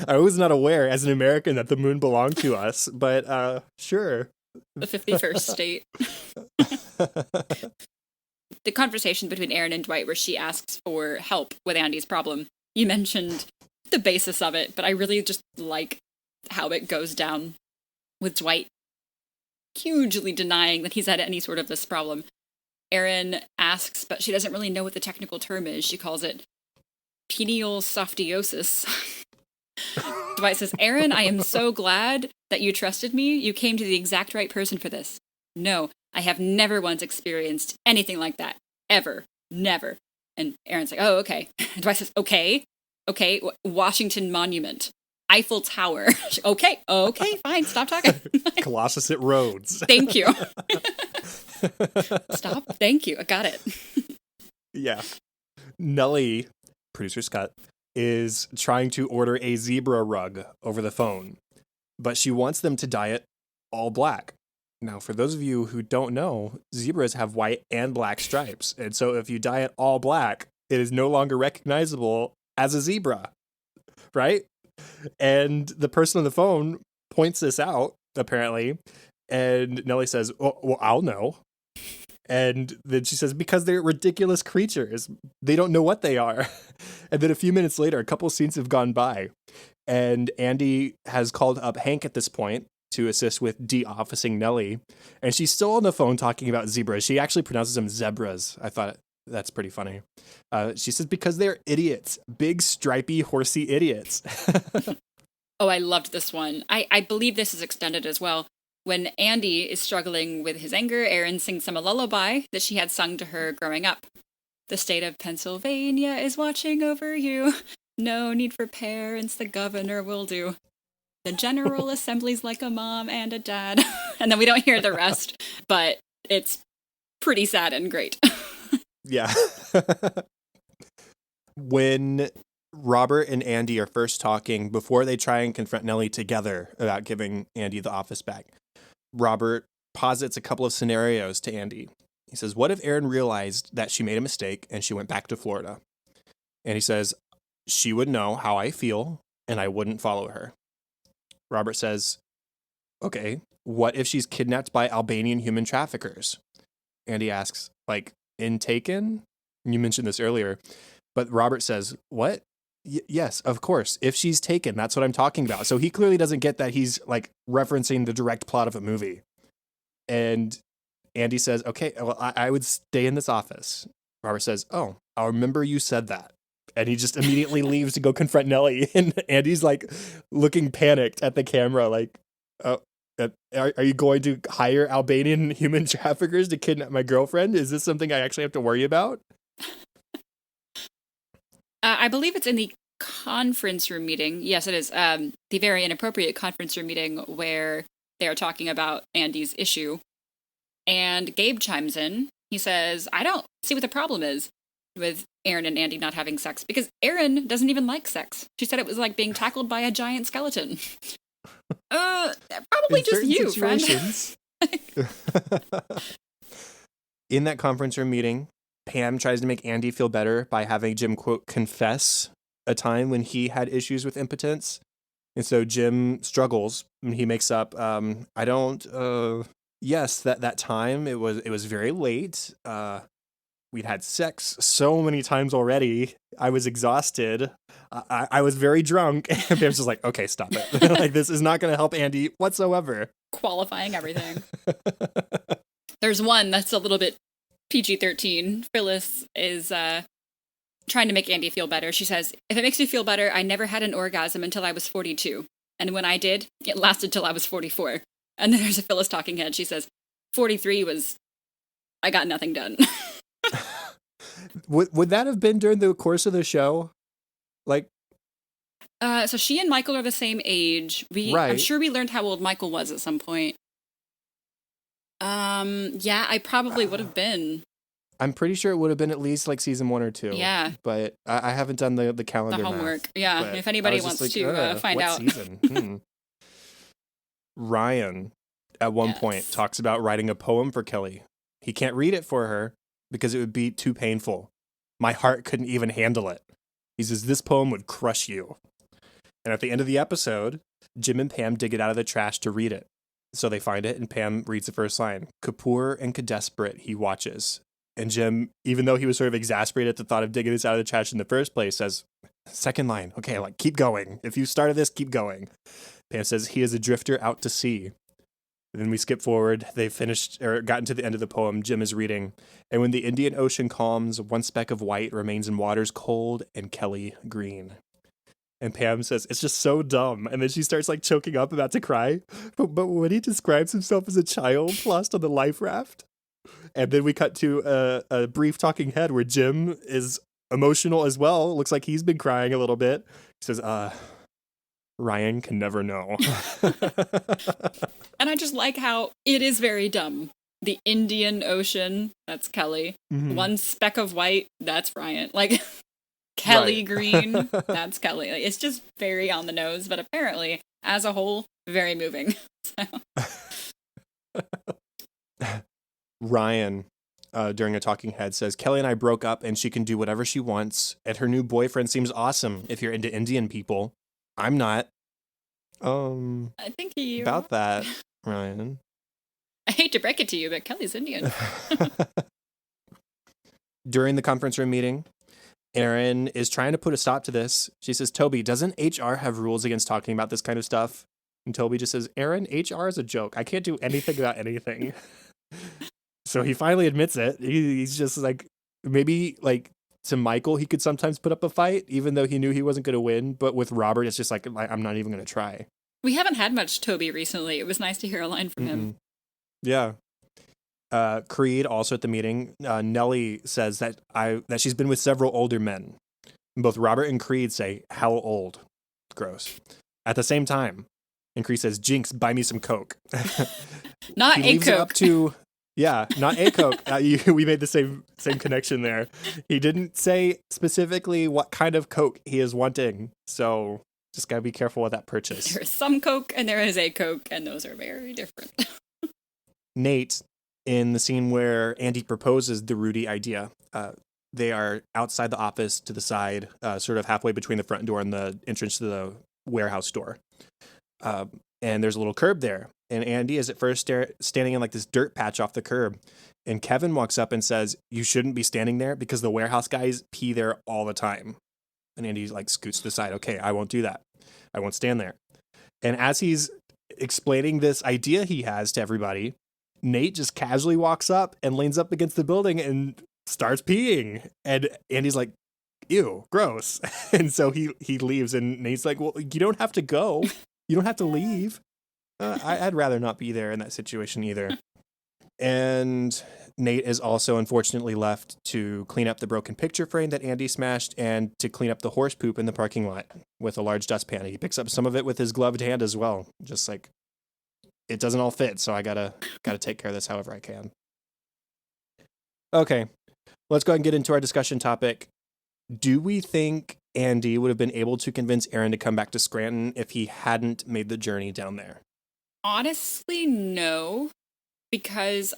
I was not aware as an American that the moon belonged to us, but sure. The 51st state. The conversation between Aaron and Dwight where she asks for help with Andy's problem. You mentioned the basis of it, but I really just like how it goes down with Dwight hugely denying that he's had any sort of this problem. Aaron asks, but she doesn't really know what the technical term is. She calls it penial softiosis. Dwight says, Aaron, I am so glad that you trusted me. You came to the exact right person for this. No, I have never once experienced anything like that. Ever. Never. And Aaron's like, oh, okay. And Dwight says, okay. Washington Monument. Eiffel Tower. Okay, fine, stop talking. Colossus at Rhodes. Thank you. Stop, thank you, I got it. Yeah. Nellie, producer Scott, is trying to order a zebra rug over the phone, but she wants them to dye it all black. Now, for those of you who don't know, zebras have white and black stripes, and so if you dye it all black, it is no longer recognizable as a zebra, right? And the person on the phone points this out, apparently, and Nellie says, oh, well, I'll know. And then she says, because they're ridiculous creatures. They don't know what they are. And then a few minutes later, a couple scenes have gone by, and Andy has called up Hank at this point to assist with de-officing Nellie. And she's still on the phone talking about zebras. She actually pronounces them zebras. I thought that's pretty funny. She says, because they're idiots. Big, stripy, horsey idiots. Oh, I loved this one. I believe this is extended as well. When Andy is struggling with his anger, Erin sings him a lullaby that she had sung to her growing up. The state of Pennsylvania is watching over you. No need for parents, the governor will do. The General Assembly's like a mom and a dad. And then we don't hear the rest, but it's pretty sad and great. Yeah. When Robert and Andy are first talking, before they try and confront Nellie together about giving Andy the office back, Robert posits a couple of scenarios to Andy. He says, what if Erin realized that she made a mistake and she went back to Florida? And he says, she would know how I feel and I wouldn't follow her. Robert says, okay, what if she's kidnapped by Albanian human traffickers? Andy asks, like, in Taken? You mentioned this earlier. But Robert says, what? Yes, of course. If she's taken, that's what I'm talking about. So he clearly doesn't get that he's like referencing the direct plot of a movie. And Andy says, okay, well, I would stay in this office. Robert says, oh, I'll remember you said that. And he just immediately leaves to go confront Nellie. And Andy's like looking panicked at the camera, like, oh, are you going to hire Albanian human traffickers to kidnap my girlfriend? Is this something I actually have to worry about? I believe it's in the conference room meeting. Yes, it is. The very inappropriate conference room meeting where they are talking about Andy's issue. And Gabe chimes in. He says, I don't see what the problem is with Erin and Andy not having sex, because Erin doesn't even like sex. She said it was like being tackled by a giant skeleton. Probably in just you, situations. Friend. In that conference room meeting, Pam tries to make Andy feel better by having Jim, quote, confess a time when he had issues with impotence. And so Jim struggles and he makes up, yes, that time it was very late. We'd had sex so many times already. I was exhausted. I was very drunk. And Pam's just like, okay, stop it. Like, this is not going to help Andy whatsoever. Qualifying everything. There's one that's a little bit PG-13. Phyllis is trying to make Andy feel better. She says, if it makes you feel better, I never had an orgasm until I was 42. And when I did, it lasted till I was 44. And then there's a Phyllis talking head. She says, 43 was, I got nothing done. Would that have been during the course of the show? Like, so she and Michael are the same age. Right. I'm sure we learned how old Michael was at some point. Yeah, I probably would have been. I'm pretty sure it would have been at least like season 1 or 2. Yeah. But I haven't done the calendar The homework. math, Yeah, if anybody wants to find what out. Season? Ryan, at one point, talks about writing a poem for Kelly. He can't read it for her because it would be too painful. My heart couldn't even handle it. He says, this poem would crush you. And at the end of the episode, Jim and Pam dig it out of the trash to read it. So they find it, and Pam reads the first line. Kapoor and Kadesperate, he watches. And Jim, even though he was sort of exasperated at the thought of digging this out of the trash in the first place, says, second line, okay, like, keep going. If you started this, keep going. Pam says, he is a drifter out to sea. And then we skip forward. They finished, or gotten to the end of the poem. Jim is reading. And when the Indian Ocean calms, one speck of white remains in waters cold and Kelly green. And Pam says, it's just so dumb. And then she starts like choking up, about to cry. But when he describes himself as a child lost on the life raft. And then we cut to a brief talking head where Jim is emotional as well. Looks like he's been crying a little bit. He says, Ryan can never know. And I just like how it is very dumb. The Indian Ocean, that's Kelly. Mm-hmm. One speck of white, that's Ryan. Like, Kelly green, that's Kelly. Like, it's just very on the nose, but apparently, as a whole, very moving. Ryan, during a talking head, says, Kelly and I broke up and she can do whatever she wants, and her new boyfriend seems awesome if you're into Indian people. I'm not. I think you about that, Ryan. I hate to break it to you, but Kelly's Indian. During the conference room meeting, Erin is trying to put a stop to this. She says, Toby, doesn't HR have rules against talking about this kind of stuff? And Toby just says, Erin, HR is a joke. I can't do anything about anything. So he finally admits it. He's just like, maybe like to Michael, he could sometimes put up a fight, even though he knew he wasn't going to win. But with Robert, it's just like, I'm not even going to try. We haven't had much Toby recently. It was nice to hear a line from him. Yeah. Creed, also at the meeting, Nellie says that she's been with several older men. Both Robert and Creed say, how old? Gross. At the same time. And Creed says, Jinx, buy me some Coke. Not a Coke. Not a Coke. We made the same connection there. He didn't say specifically what kind of Coke he is wanting. So just got to be careful with that purchase. There is some Coke and there is a Coke, and those are very different. Nate, in the scene where Andy proposes the Rudy idea, they are outside the office to the side, sort of halfway between the front door and the entrance to the warehouse door. And there's a little curb there. And Andy is at first standing in like this dirt patch off the curb. And Kevin walks up and says, you shouldn't be standing there because the warehouse guys pee there all the time. And Andy like scoots to the side. Okay, I won't do that. I won't stand there. And as he's explaining this idea he has to everybody, Nate just casually walks up and leans up against the building and starts peeing. And Andy's like, ew, gross. And so he leaves, and Nate's like, well, you don't have to go. You don't have to leave. I'd rather not be there in that situation either. And Nate is also unfortunately left to clean up the broken picture frame that Andy smashed and to clean up the horse poop in the parking lot with a large dustpan. He picks up some of it with his gloved hand as well. Just like, it doesn't all fit, so I gotta take care of this however I can. Okay, let's go ahead and get into our discussion topic. Do we think Andy would have been able to convince Aaron to come back to Scranton if he hadn't made the journey down there? Honestly, no, because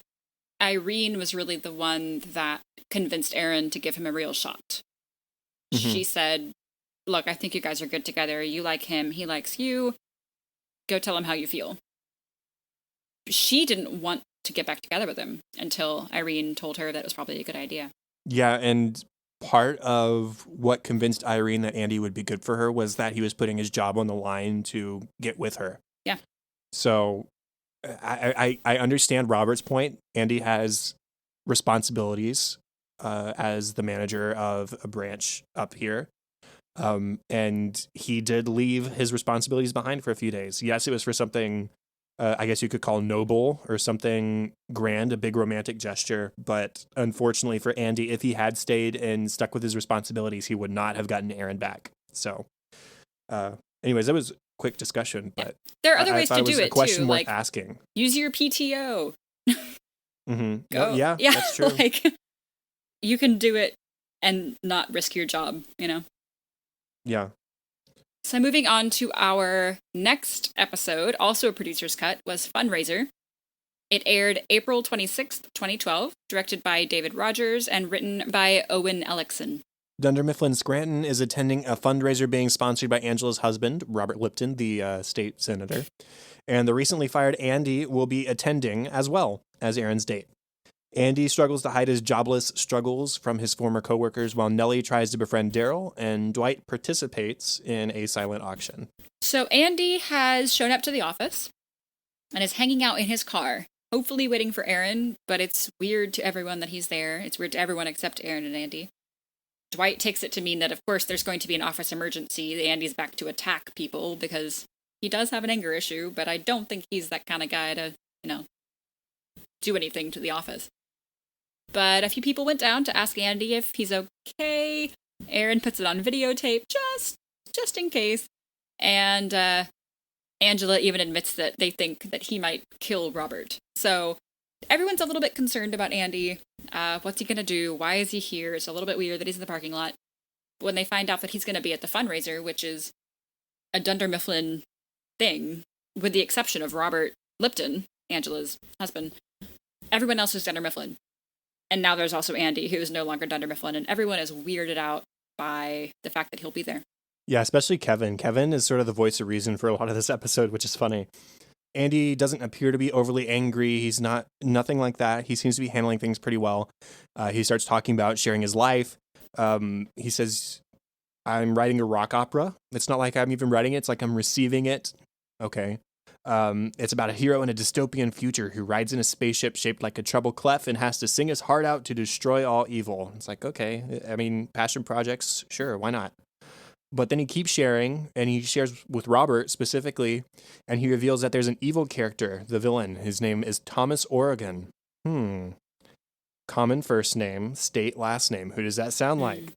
Irene was really the one that convinced Aaron to give him a real shot. Mm-hmm. She said, look, I think you guys are good together. You like him. He likes you. Go tell him how you feel. She didn't want to get back together with him until Irene told her that it was probably a good idea. Yeah, and part of what convinced Irene that Andy would be good for her was that he was putting his job on the line to get with her. Yeah. So I understand Robert's point. Andy has responsibilities as the manager of a branch up here. And he did leave his responsibilities behind for a few days. Yes, it was for something I guess you could call noble or something grand, a big romantic gesture. But unfortunately for Andy, if he had stayed and stuck with his responsibilities, he would not have gotten Aaron back. So, uh, anyways, that was a quick discussion, Yeah. but There are other I ways thought to it was do a it too, question worth like asking. use your PTO. Mm-hmm. No, Go. yeah, Yeah, that's true. like you can do it and not risk your job, you know. Yeah. So moving on to our next episode, also a producer's cut, was Fundraiser. It aired April 26th, 2012, directed by David Rogers and written by Owen Ellickson. Dunder Mifflin Scranton is attending a fundraiser being sponsored by Angela's husband, Robert Lipton, the state senator. And the recently fired Andy will be attending as well as Aaron's date. Andy struggles to hide his jobless struggles from his former coworkers while Nellie tries to befriend Daryl, and Dwight participates in a silent auction. So Andy has shown up to the office and is hanging out in his car, hopefully waiting for Aaron, but it's weird to everyone that he's there. It's weird to everyone except Aaron and Andy. Dwight takes it to mean that, of course, there's going to be an office emergency. Andy's back to attack people because he does have an anger issue, but I don't think he's that kind of guy to, do anything to the office. But a few people went down to ask Andy if he's okay. Aaron puts it on videotape just in case. And Angela even admits that they think that he might kill Robert. So everyone's a little bit concerned about Andy. What's he going to do? Why is he here? It's a little bit weird that he's in the parking lot. But when they find out that he's going to be at the fundraiser, which is a Dunder Mifflin thing, with the exception of Robert Lipton, Angela's husband, everyone else is Dunder Mifflin. And now there's also Andy, who is no longer Dunder Mifflin, and everyone is weirded out by the fact that he'll be there. Yeah, especially Kevin. Kevin is sort of the voice of reason for a lot of this episode, which is funny. Andy doesn't appear to be overly angry. He's nothing like that. He seems to be handling things pretty well. He starts talking about sharing his life. He says, I'm writing a rock opera. It's not like I'm even writing it. It's like I'm receiving it. Okay. It's about a hero in a dystopian future who rides in a spaceship shaped like a treble clef and has to sing his heart out to destroy all evil. It's like, okay. I mean, passion projects, sure, why not? But then he keeps sharing, and he shares with Robert specifically, and he reveals that there's an evil character, the villain. His name is Thomas Oregon. Common first name, state last name. Who does that sound like?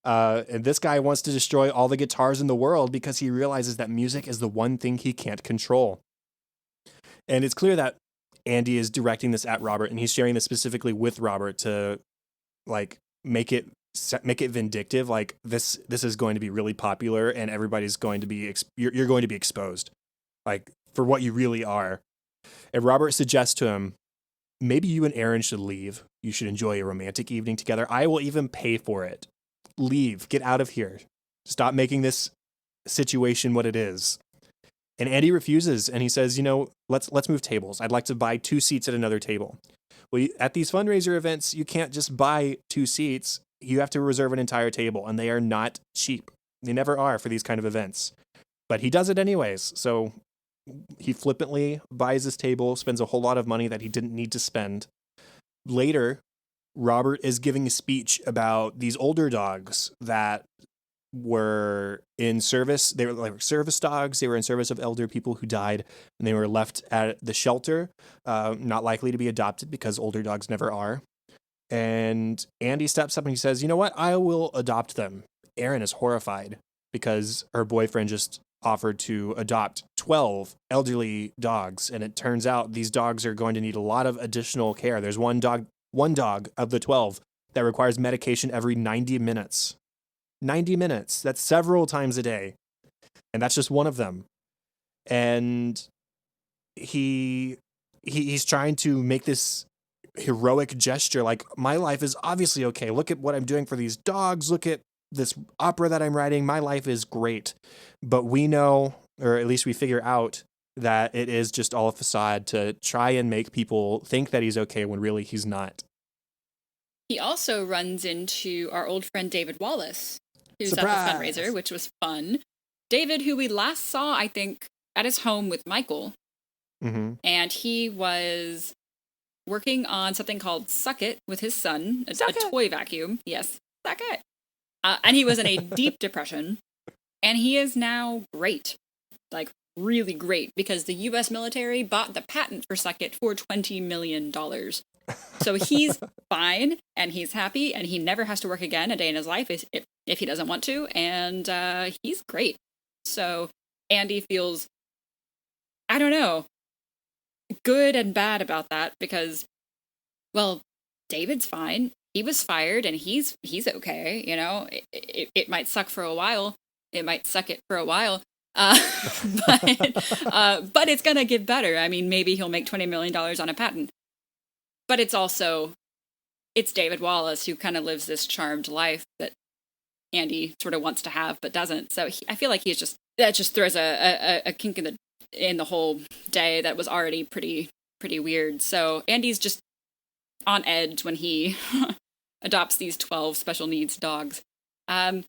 And this guy wants to destroy all the guitars in the world because he realizes that music is the one thing he can't control. And it's clear that Andy is directing this at Robert, and he's sharing this specifically with Robert to, like, make it vindictive. Like this is going to be really popular, and everybody's going to be you're going to be exposed, like, for what you really are. And Robert suggests to him, maybe you and Aaron should leave. You should enjoy a romantic evening together. I will even pay for it. Leave. Get out of here. Stop making this situation what it is. And Andy refuses, and he says, let's move tables. I'd like to buy 2 seats at another table. Well, at these fundraiser events, you can't just buy 2 seats. You have to reserve an entire table, and they are not cheap. They never are for these kind of events. But he does it anyways. So he flippantly buys this table, spends a whole lot of money that he didn't need to spend. Later, Robert is giving a speech about these older dogs that were in service. They were like service dogs. They were in service of elder people who died, and they were left at the shelter, not likely to be adopted because older dogs never are. And Andy steps up and he says, you know what? I will adopt them. Erin is horrified because her boyfriend just offered to adopt 12 elderly dogs. And it turns out these dogs are going to need a lot of additional care. There's one dog of the 12 that requires medication every 90 minutes. 90 minutes. That's several times a day. And that's just one of them. And he's trying to make this heroic gesture, like, my life is obviously okay. Look at what I'm doing for these dogs. Look at this opera that I'm writing. My life is great. But we know, or at least we figure out, that it is just all a facade to try and make people think that he's okay when really he's not. He also runs into our old friend David Wallace, who's at the Surprise! fundraiser, which was fun. David, who we last saw, I think, at his home with Michael, Mm-hmm. and he was working on something called Suck It with his son, a toy vacuum. Yes, Suck It. And he was in a deep depression, and he is now great. Like, really great, because the U.S. military bought the patent for Suck It for $20 million. So he's fine, and he's happy, and he never has to work again a day in his life if he doesn't want to, and he's great. So Andy feels, I don't know, good and bad about that, because, well, David's fine. He was fired, and he's okay. You know, it might suck for a while. It might suck it for a while. Uh, but it's gonna get better. I mean, maybe he'll make $20 million on a patent. But it's David Wallace who kind of lives this charmed life that Andy sort of wants to have but doesn't. So I feel like that just throws a kink in the whole day that was already pretty weird. So Andy's just on edge when he adopts these 12 special needs dogs. And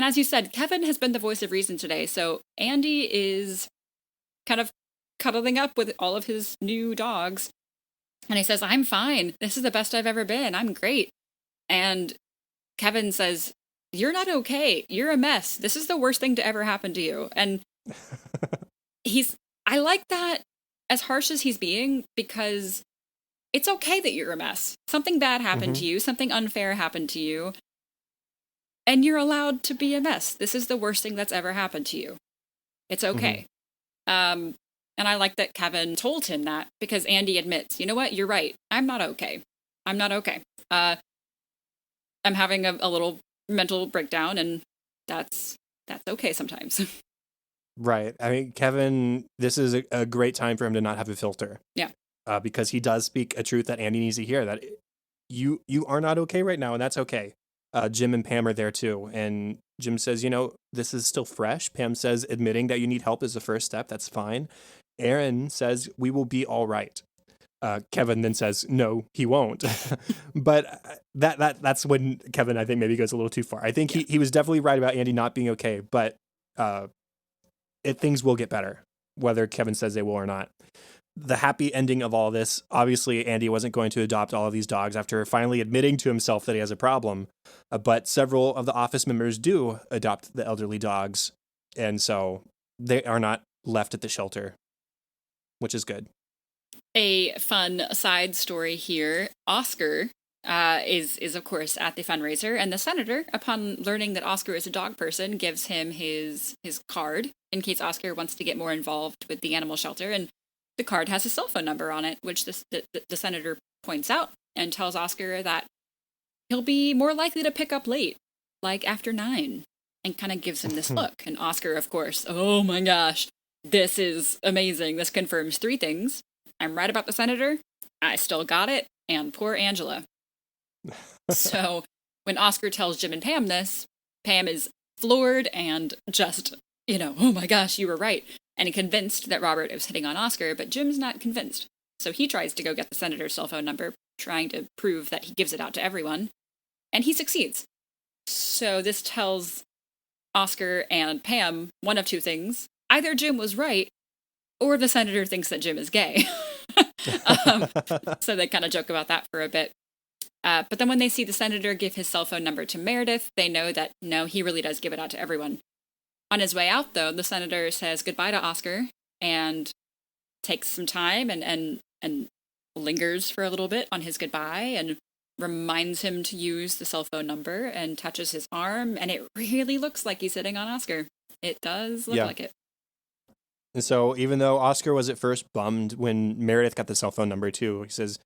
as you said, Kevin has been the voice of reason today. So Andy is kind of cuddling up with all of his new dogs. And he says, I'm fine. This is the best I've ever been. I'm great. And Kevin says, you're not okay. You're a mess. This is the worst thing to ever happen to you. And I like that, as harsh as he's being, because it's okay that you're a mess. Something bad happened to you. Something unfair happened to you. And you're allowed to be a mess. This is the worst thing that's ever happened to you. It's okay. And I like that Kevin told him that, because Andy admits, you know what, you're right. I'm not okay. I'm not okay. I'm having a little mental breakdown, and that's okay sometimes. Right. I mean, Kevin, this is a great time for him to not have a filter. Yeah. Because he does speak a truth that Andy needs to hear, that you are not okay right now, and that's okay. Jim and Pam are there too. And Jim says, this is still fresh. Pam says, admitting that you need help is the first step. That's fine. Aaron says, we will be all right. Kevin then says, no, he won't. But that's when Kevin, I think, maybe goes a little too far. I think he was definitely right about Andy not being okay, but things will get better, whether Kevin says they will or not. The happy ending of all this, obviously, Andy wasn't going to adopt all of these dogs after finally admitting to himself that he has a problem. But several of the office members do adopt the elderly dogs. And so they are not left at the shelter, which is good. A fun side story here. Oscar is of course at the fundraiser, and the senator, upon learning that Oscar is a dog person, gives him his card in case Oscar wants to get more involved with the animal shelter. And the card has a cell phone number on it, which the senator points out and tells Oscar that he'll be more likely to pick up late, like after 9, and kind of gives him this look. And Oscar, of course, oh my gosh, this is amazing. This confirms 3 things. I'm right about the senator. I still got it. And poor Angela. So when Oscar tells Jim and Pam this, Pam is floored and just, oh my gosh, you were right. And convinced that Robert is hitting on Oscar, but Jim's not convinced. So he tries to go get the senator's cell phone number, trying to prove that he gives it out to everyone. And he succeeds. So this tells Oscar and Pam one of 2 things. Either Jim was right, or the senator thinks that Jim is gay. So they kind of joke about that for a bit. But then when they see the senator give his cell phone number to Meredith, they know that, no, he really does give it out to everyone. On his way out, though, the senator says goodbye to Oscar and takes some time and lingers for a little bit on his goodbye and reminds him to use the cell phone number and touches his arm. And it really looks like he's sitting on Oscar. It does look like it. And so even though Oscar was at first bummed when Meredith got the cell phone number too, he says,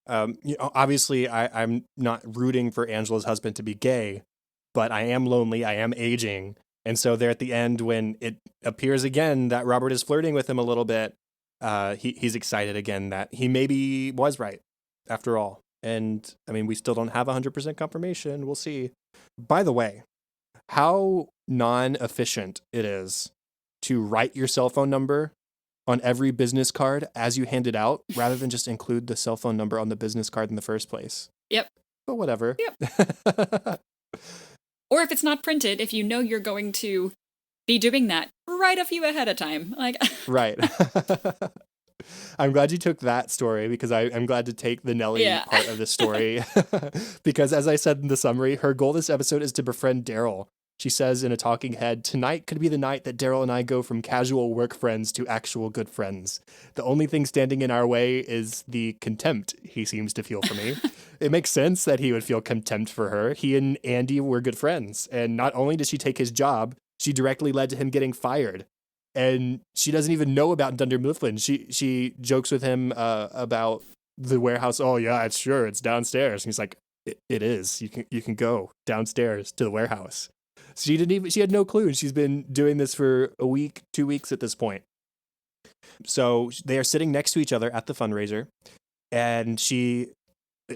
obviously I'm not rooting for Angela's husband to be gay, but I am lonely. I am aging. And so there at the end, when it appears again that Robert is flirting with him a little bit, he's excited again that he maybe was right after all. And I mean, we still don't have 100% confirmation. We'll see. By the way, how non-efficient it is to write your cell phone number on every business card as you hand it out, rather than just include the cell phone number on the business card in the first place. Yep. but whatever. Yep. Or if it's not printed, if you know you're going to be doing that, write a few ahead of time. Like, Right. I'm glad you took that story because I'm glad to take the Nellie yeah. part of the story. Because as I said in the summary, her goal this episode is to befriend Daryl. She says in a talking head, "Tonight could be the night that Daryl and I go from casual work friends to actual good friends. The only thing standing in our way is the contempt he seems to feel for me." It makes sense that he would feel contempt for her. He and Andy were good friends. And not only did she take his job, she directly led to him getting fired. And she doesn't even know about Dunder Mifflin. She jokes with him about the warehouse. "Oh yeah, it's downstairs." And he's like, it is. You can go downstairs to the warehouse." She had no clue. She's been doing this for a week, 2 weeks at this point. So they are sitting next to each other at the fundraiser, and she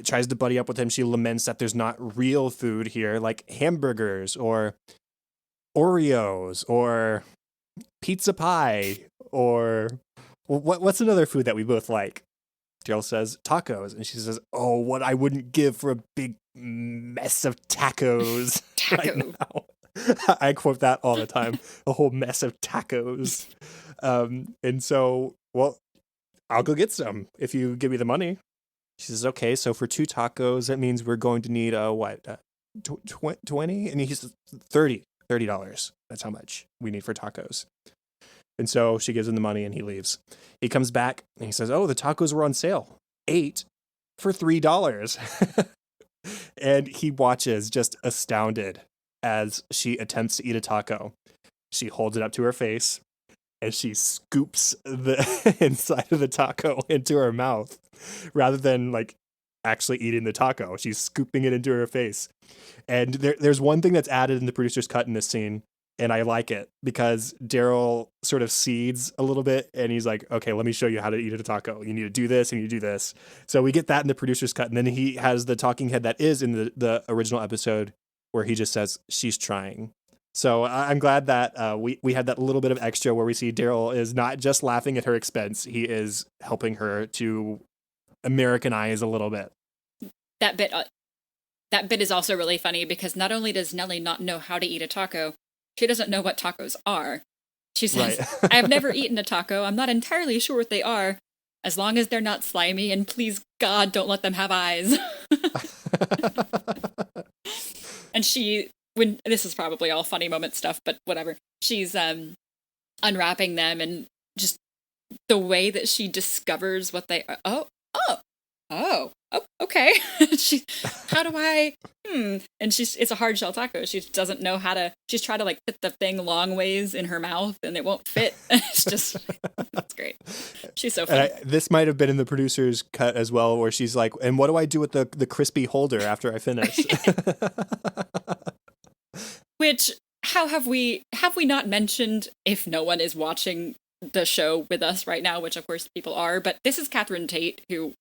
tries to buddy up with him. She laments that there's not real food here, like hamburgers or Oreos or pizza pie or what's another food that we both like? Daryl says tacos, and she says, "Oh, what I wouldn't give for a big mess of tacos." Taco. Right now. I quote that all the time. A whole mess of tacos. And so, well, I'll go get some if you give me the money. She says, "Okay, so for 2 tacos, that means we're going to need 20?" And he says, $30. That's how much we need for tacos. And so she gives him the money and he leaves. He comes back and he says, "Oh, the tacos were on sale. 8 for $3." And he watches just astounded as she attempts to eat a taco. She holds it up to her face and she scoops the inside of the taco into her mouth rather than like actually eating the taco. She's scooping it into her face. And there's one thing that's added in the producer's cut in this scene, and I like it because Daryl sort of cedes a little bit and he's like, "Okay, let me show you how to eat a taco. You need to do this and you do this." So we get that in the producer's cut, and then he has the talking head that is in the original episode where he just says, "She's trying." So I'm glad that we had that little bit of extra where we see Daryl is not just laughing at her expense. He is helping her to Americanize a little bit. That bit is also really funny because not only does Nellie not know how to eat a taco, she doesn't know what tacos are. She says, Right. "I've never eaten a taco. I'm not entirely sure what they are. As long as they're not slimy, and please God, don't let them have eyes." And when this is probably all funny moment stuff, but whatever. She's unwrapping them, and just the way that she discovers what they are. Oh, okay. How do I? And it's a hard shell taco. She doesn't know how to. She's tried to like fit the thing long ways in her mouth, and it won't fit. It's great. She's so funny. This might have been in the producer's cut as well, where she's like, "And what do I do with the crispy holder after I finish?" Which, how have we not mentioned, if no one is watching the show with us right now, which of course people are, but this is Catherine Tate, who,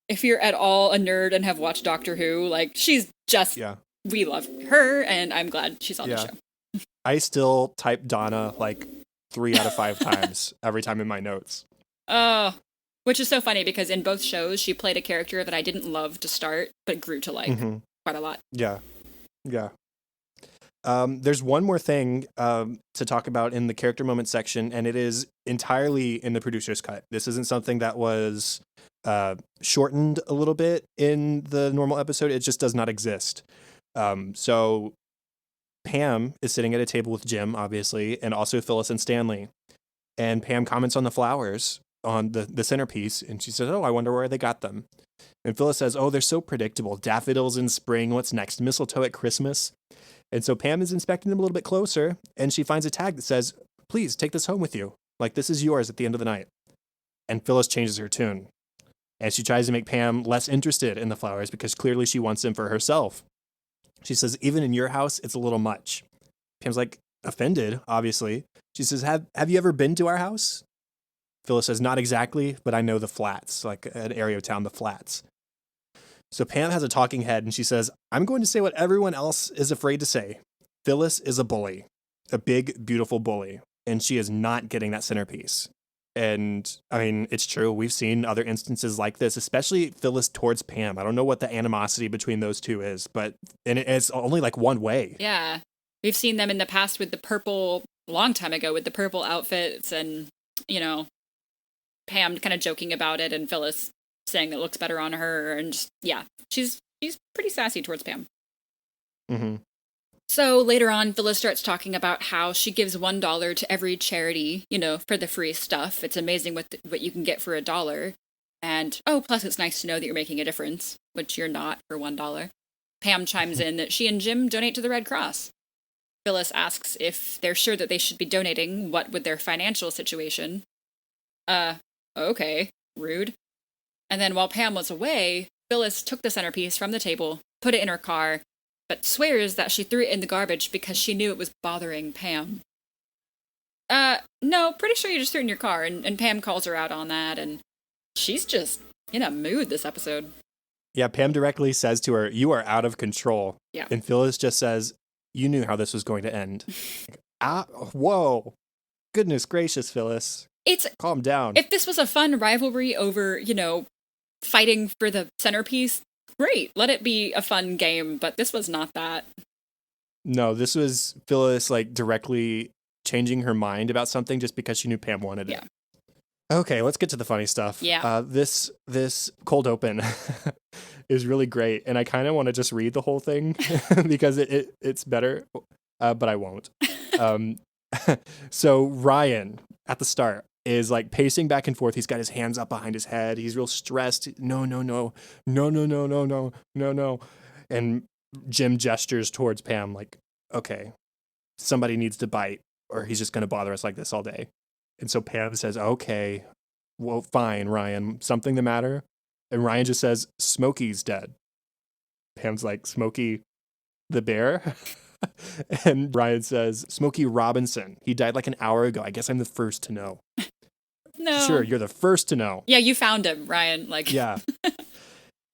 if you're at all a nerd and have watched Doctor Who, like, she's just, we love her, and I'm glad she's on the show. I still type Donna like 3 out of 5 times every time in my notes. Which is so funny because in both shows, she played a character that I didn't love to start, but grew to like quite a lot. Yeah. There's one more thing to talk about in the character moment section, and it is entirely in the producer's cut. This isn't something that was shortened a little bit in the normal episode. It just does not exist. So Pam is sitting at a table with Jim, obviously, and also Phyllis and Stanley. And Pam comments on the flowers on the centerpiece, and she says, "Oh, I wonder where they got them." And Phyllis says, "Oh, they're so predictable. Daffodils in spring. What's next? Mistletoe at Christmas." And so Pam is inspecting them a little bit closer, and she finds a tag that says, "Please take this home with you. Like, this is yours at the end of the night." And Phyllis changes her tune. And she tries to make Pam less interested in the flowers because clearly she wants them for herself. She says, "Even in your house, it's a little much." Pam's like, offended, obviously. She says, have you ever been to our house?" Phyllis says, "Not exactly, but I know the Flats, like an area of town, the Flats." So Pam has a talking head, and she says, "I'm going to say what everyone else is afraid to say. Phyllis is a bully, a big, beautiful bully, and she is not getting that centerpiece." And I mean, it's true. We've seen other instances like this, especially Phyllis towards Pam. I don't know what the animosity between those two is, but and it's only like one way. Yeah. We've seen them in the past with the purple, a long time ago, with the purple outfits and, you know, Pam kind of joking about it and Phyllis saying that it looks better on her. And just, yeah, she's pretty sassy towards Pam. Mm-hmm. So later on, Phyllis starts talking about how she gives $1 to every charity, you know, for the free stuff. It's amazing what you can get for $1. And, oh, plus it's nice to know that you're making a difference, which you're not for $1. Pam chimes in that she and Jim donate to the Red Cross. Phyllis asks if they're sure that they should be donating, what with their financial situation. Okay, rude. And then while Pam was away, Phyllis took the centerpiece from the table, put it in her car, but swears that she threw it in the garbage because she knew it was bothering Pam. No, pretty sure you just threw it in your car, and Pam calls her out on that, and she's just in a mood this episode. Yeah, Pam directly says to her, "You are out of control." Yeah. And Phyllis just says, "You knew how this was going to end." Whoa. Goodness gracious, Phyllis. Calm down. If this was a fun rivalry over, you know, fighting for the centerpiece, great. Let it be a fun game, but this was not that. No, this was Phyllis like directly changing her mind about something just because she knew Pam wanted it. Okay, let's get to the funny stuff. Yeah. This cold open is really great, and I kind of want to just read the whole thing because it's better, but I won't. So Ryan at the start is like pacing back and forth. He's got his hands up behind his head. He's real stressed. No. And Jim gestures towards Pam like, okay, somebody needs to bite or he's just going to bother us like this all day. And so Pam says, okay, well, fine, Ryan, something the matter? And Ryan just says, Smokey's dead. Pam's like, Smokey the bear? And Ryan says, Smokey Robinson. He died like an hour ago. I guess I'm the first to know. No. Sure, you're the first to know. Yeah, you found him, Ryan. Like, yeah.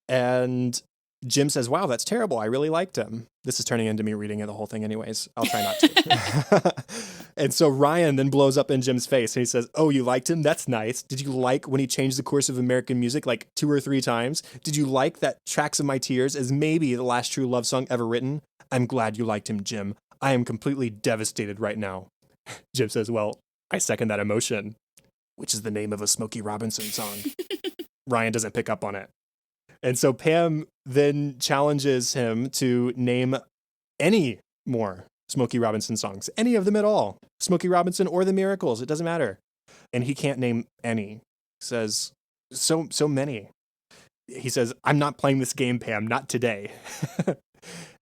And Jim says, wow, that's terrible. I really liked him. This is turning into me reading the whole thing anyways. I'll try not to. And so Ryan then blows up in Jim's face and he says, oh, you liked him? That's nice. Did you like when he changed the course of American music like 2 or 3 times? Did you like that Tracks of My Tears is maybe the last true love song ever written? I'm glad you liked him, Jim. I am completely devastated right now. Jim says, well, I second that emotion, which is the name of a Smokey Robinson song. Ryan doesn't pick up on it. And so Pam then challenges him to name any more Smokey Robinson songs, any of them at all. Smokey Robinson or The Miracles, it doesn't matter. And he can't name any. He says, so many. He says, I'm not playing this game, Pam, not today.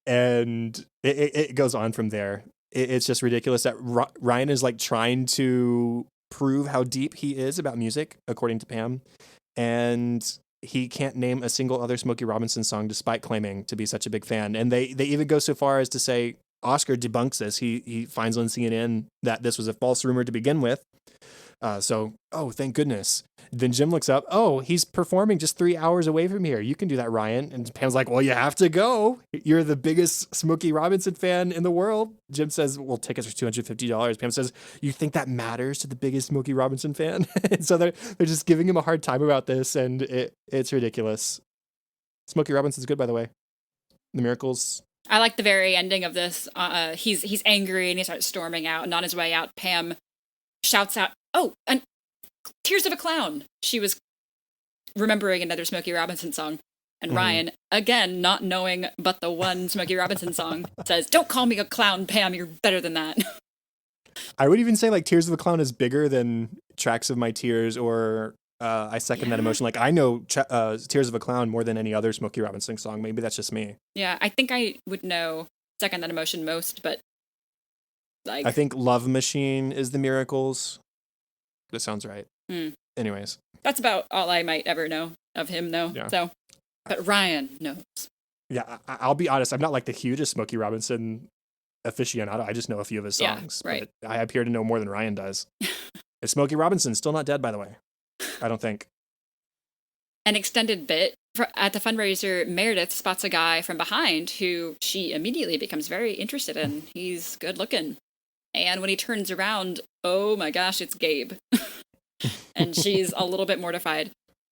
And it goes on from there. It's just ridiculous that Ryan is like trying to prove how deep he is about music, according to Pam. And he can't name a single other Smokey Robinson song despite claiming to be such a big fan. And they even go so far as to say Oscar debunks this. He finds on CNN that this was a false rumor to begin with. So, thank goodness. Then Jim looks up. Oh, he's performing just 3 hours away from here. You can do that, Ryan. And Pam's like, well, you have to go. You're the biggest Smokey Robinson fan in the world. Jim says, well, tickets are $250. Pam says, you think that matters to the biggest Smokey Robinson fan? And so they're just giving him a hard time about this, and it's ridiculous. Smokey Robinson's good, by the way. The Miracles. I like the very ending of this. He's angry and he starts storming out, and on his way out, Pam shouts out, oh, and Tears of a Clown. She was remembering another Smokey Robinson song. And Ryan, again, not knowing but the one Smokey Robinson song, says, don't call me a clown, Pam, you're better than that. I would even say like Tears of a Clown is bigger than Tracks of My Tears or I Second That Emotion. Like I know Tears of a Clown more than any other Smokey Robinson song. Maybe that's just me. Yeah, I think I would know Second That Emotion most, but like... I think Love Machine is The Miracles. That sounds right. Anyways. That's about all I might ever know of him, though. Yeah. So, but Ryan knows. Yeah, I'll be honest. I'm not like the hugest Smokey Robinson aficionado. I just know a few of his songs. Yeah, right. But I appear to know more than Ryan does. And Smokey Robinson still not dead, by the way. I don't think. An extended bit at the fundraiser, Meredith spots a guy from behind who she immediately becomes very interested in. He's good looking. And when he turns around, oh my gosh, it's Gabe. And she's a little bit mortified.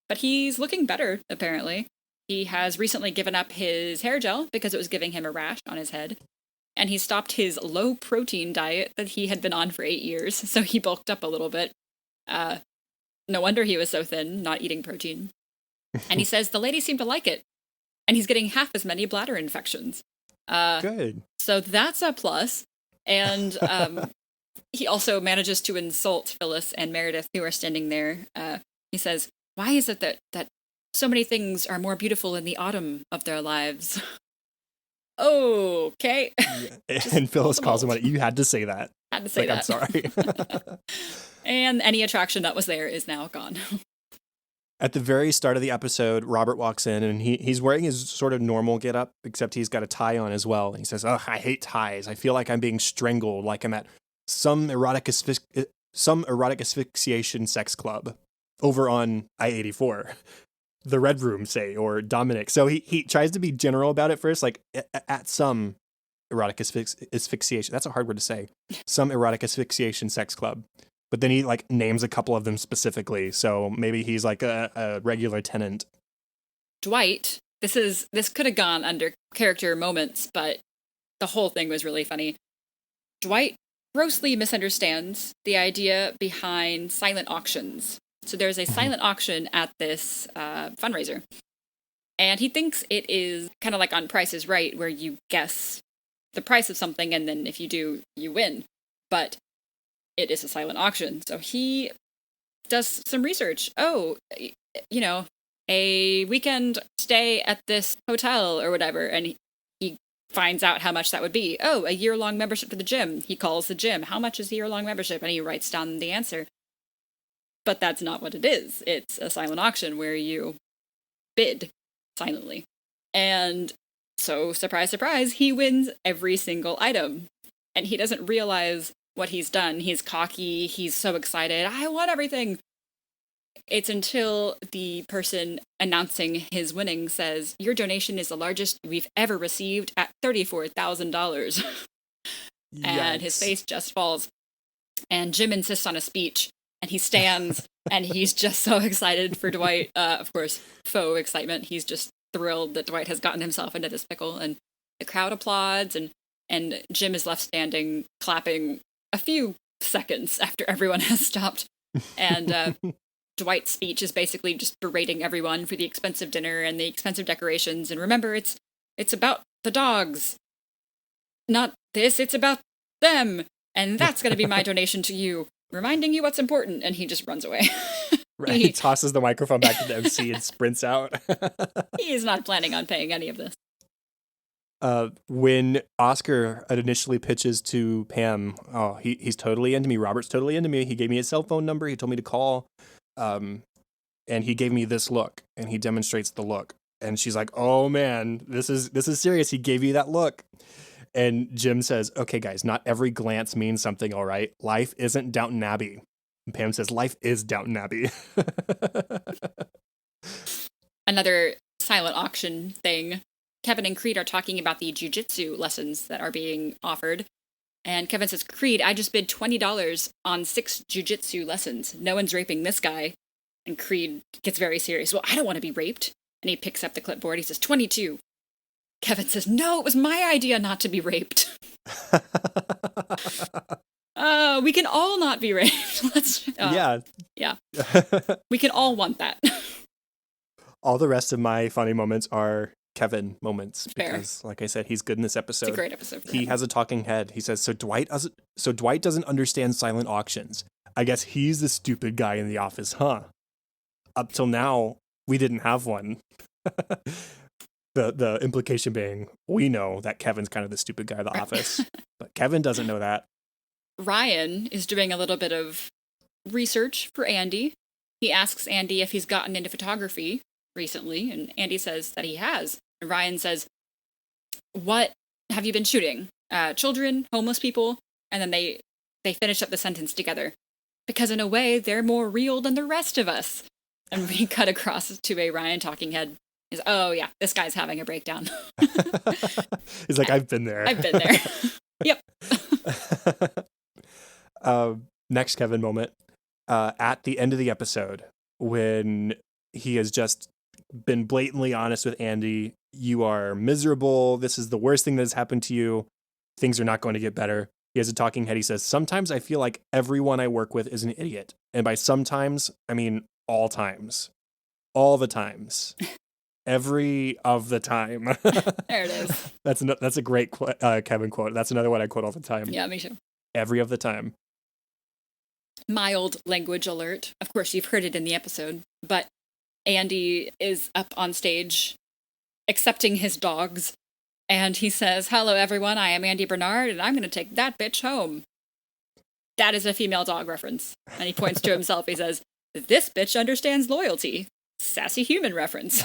But he's looking better, apparently. He has recently given up his hair gel because it was giving him a rash on his head. And he stopped his low-protein diet that he had been on for 8 years, so he bulked up a little bit. No wonder he was so thin, not eating protein. And he says the ladies seem to like it. And he's getting half as many bladder infections. Good. So that's a plus. And he also manages to insult Phyllis and Meredith, who are standing there. He says, why is it that so many things are more beautiful in the autumn of their lives? Okay. Yeah. And Phyllis calls him on it. You had to say that. Had to say that. I'm sorry. And any attraction that was there is now gone. At the very start of the episode, Robert walks in and he's wearing his sort of normal getup, except he's got a tie on as well. And he says, "Oh, I hate ties. I feel like I'm being strangled, like I'm at some erotic asphyxiation sex club over on I-84." The Red Room, say, or Dominic. So he tries to be general about it first, like at some erotic asphyxiation. That's a hard word to say. Some erotic asphyxiation sex club. But then he like names a couple of them specifically. So maybe he's like a regular tenant. Dwight, this could have gone under character moments, but the whole thing was really funny. Dwight grossly misunderstands the idea behind silent auctions. So there's a silent auction at this fundraiser. And he thinks it is kind of like on Price is Right, where you guess the price of something, and then if you do, you win. But it is a silent auction. So he does some research. Oh, a weekend stay at this hotel or whatever. And he finds out how much that would be. Oh, a year-long membership to the gym. He calls the gym. How much is a year-long membership? And he writes down the answer. But that's not what it is. It's a silent auction where you bid silently. And so, surprise, surprise, he wins every single item. And he doesn't realize what he's done. He's cocky. He's so excited. I won everything. It's until the person announcing his winning says, your donation is the largest we've ever received at $34,000. And his face just falls. And Jim insists on a speech. And he stands, and he's just so excited for Dwight. Of course, faux excitement. He's just thrilled that Dwight has gotten himself into this pickle. And the crowd applauds, and Jim is left standing, clapping a few seconds after everyone has stopped. And Dwight's speech is basically just berating everyone for the expensive dinner and the expensive decorations. And remember, it's about the dogs. Not this, it's about them. And that's going to be my donation to you. Reminding you what's important, and he just runs away. Right, he tosses the microphone back to the MC and sprints out. He is not planning on paying any of this. When Oscar initially pitches to Pam, he's totally into me. Robert's totally into me. He gave me his cell phone number. He told me to call, and he gave me this look, and he demonstrates the look. And she's like, "Oh man, this is serious. He gave you that look." And Jim says, "Okay, guys, not every glance means something, all right? Life isn't Downton Abbey." And Pam says, "Life is Downton Abbey." Another silent auction thing. Kevin and Creed are talking about the jiu-jitsu lessons that are being offered. And Kevin says, "Creed, I just bid $20 on 6 jiu-jitsu lessons. No one's raping this guy." And Creed gets very serious. "Well, I don't want to be raped." And he picks up the clipboard. He says, 22. Kevin says, "No, it was my idea not to be raped." We can all not be raped. Yeah. We can all want that. All the rest of my funny moments are Kevin moments. Fair. Because, like I said, he's good in this episode. It's a great episode. He has a talking head. He says, so Dwight doesn't understand silent auctions. I guess he's the stupid guy in the office, huh? Up till now, we didn't have one." The implication being, we know that Kevin's kind of the stupid guy in the office, but Kevin doesn't know that. Ryan is doing a little bit of research for Andy. He asks Andy if he's gotten into photography recently, and Andy says that he has. And Ryan says, "What have you been shooting? Children, homeless people?" And then they finish up the sentence together. "Because in a way, they're more real than the rest of us." And we cut across to a Ryan talking head. He's, "Oh yeah, this guy's having a breakdown." He's like, "I've been there. I've been there." Yep. Next Kevin moment. at the end of the episode when he has just been blatantly honest with Andy. You are miserable. This is the worst thing that has happened to you. Things are not going to get better. He has a talking head. He says, sometimes I feel like everyone I work with is an idiot. And by sometimes, I mean all times. All the times. Every of the time. There it is. That's a great Kevin quote. That's another one I quote all the time. Yeah, me too. Every of the time. Mild language alert. Of course, you've heard it in the episode, but Andy is up on stage accepting his dogs, and he says, "Hello, everyone. I am Andy Bernard, and I'm going to take that bitch home." That is a female dog reference. And he points to himself. He says, "This bitch understands loyalty." Sassy human reference.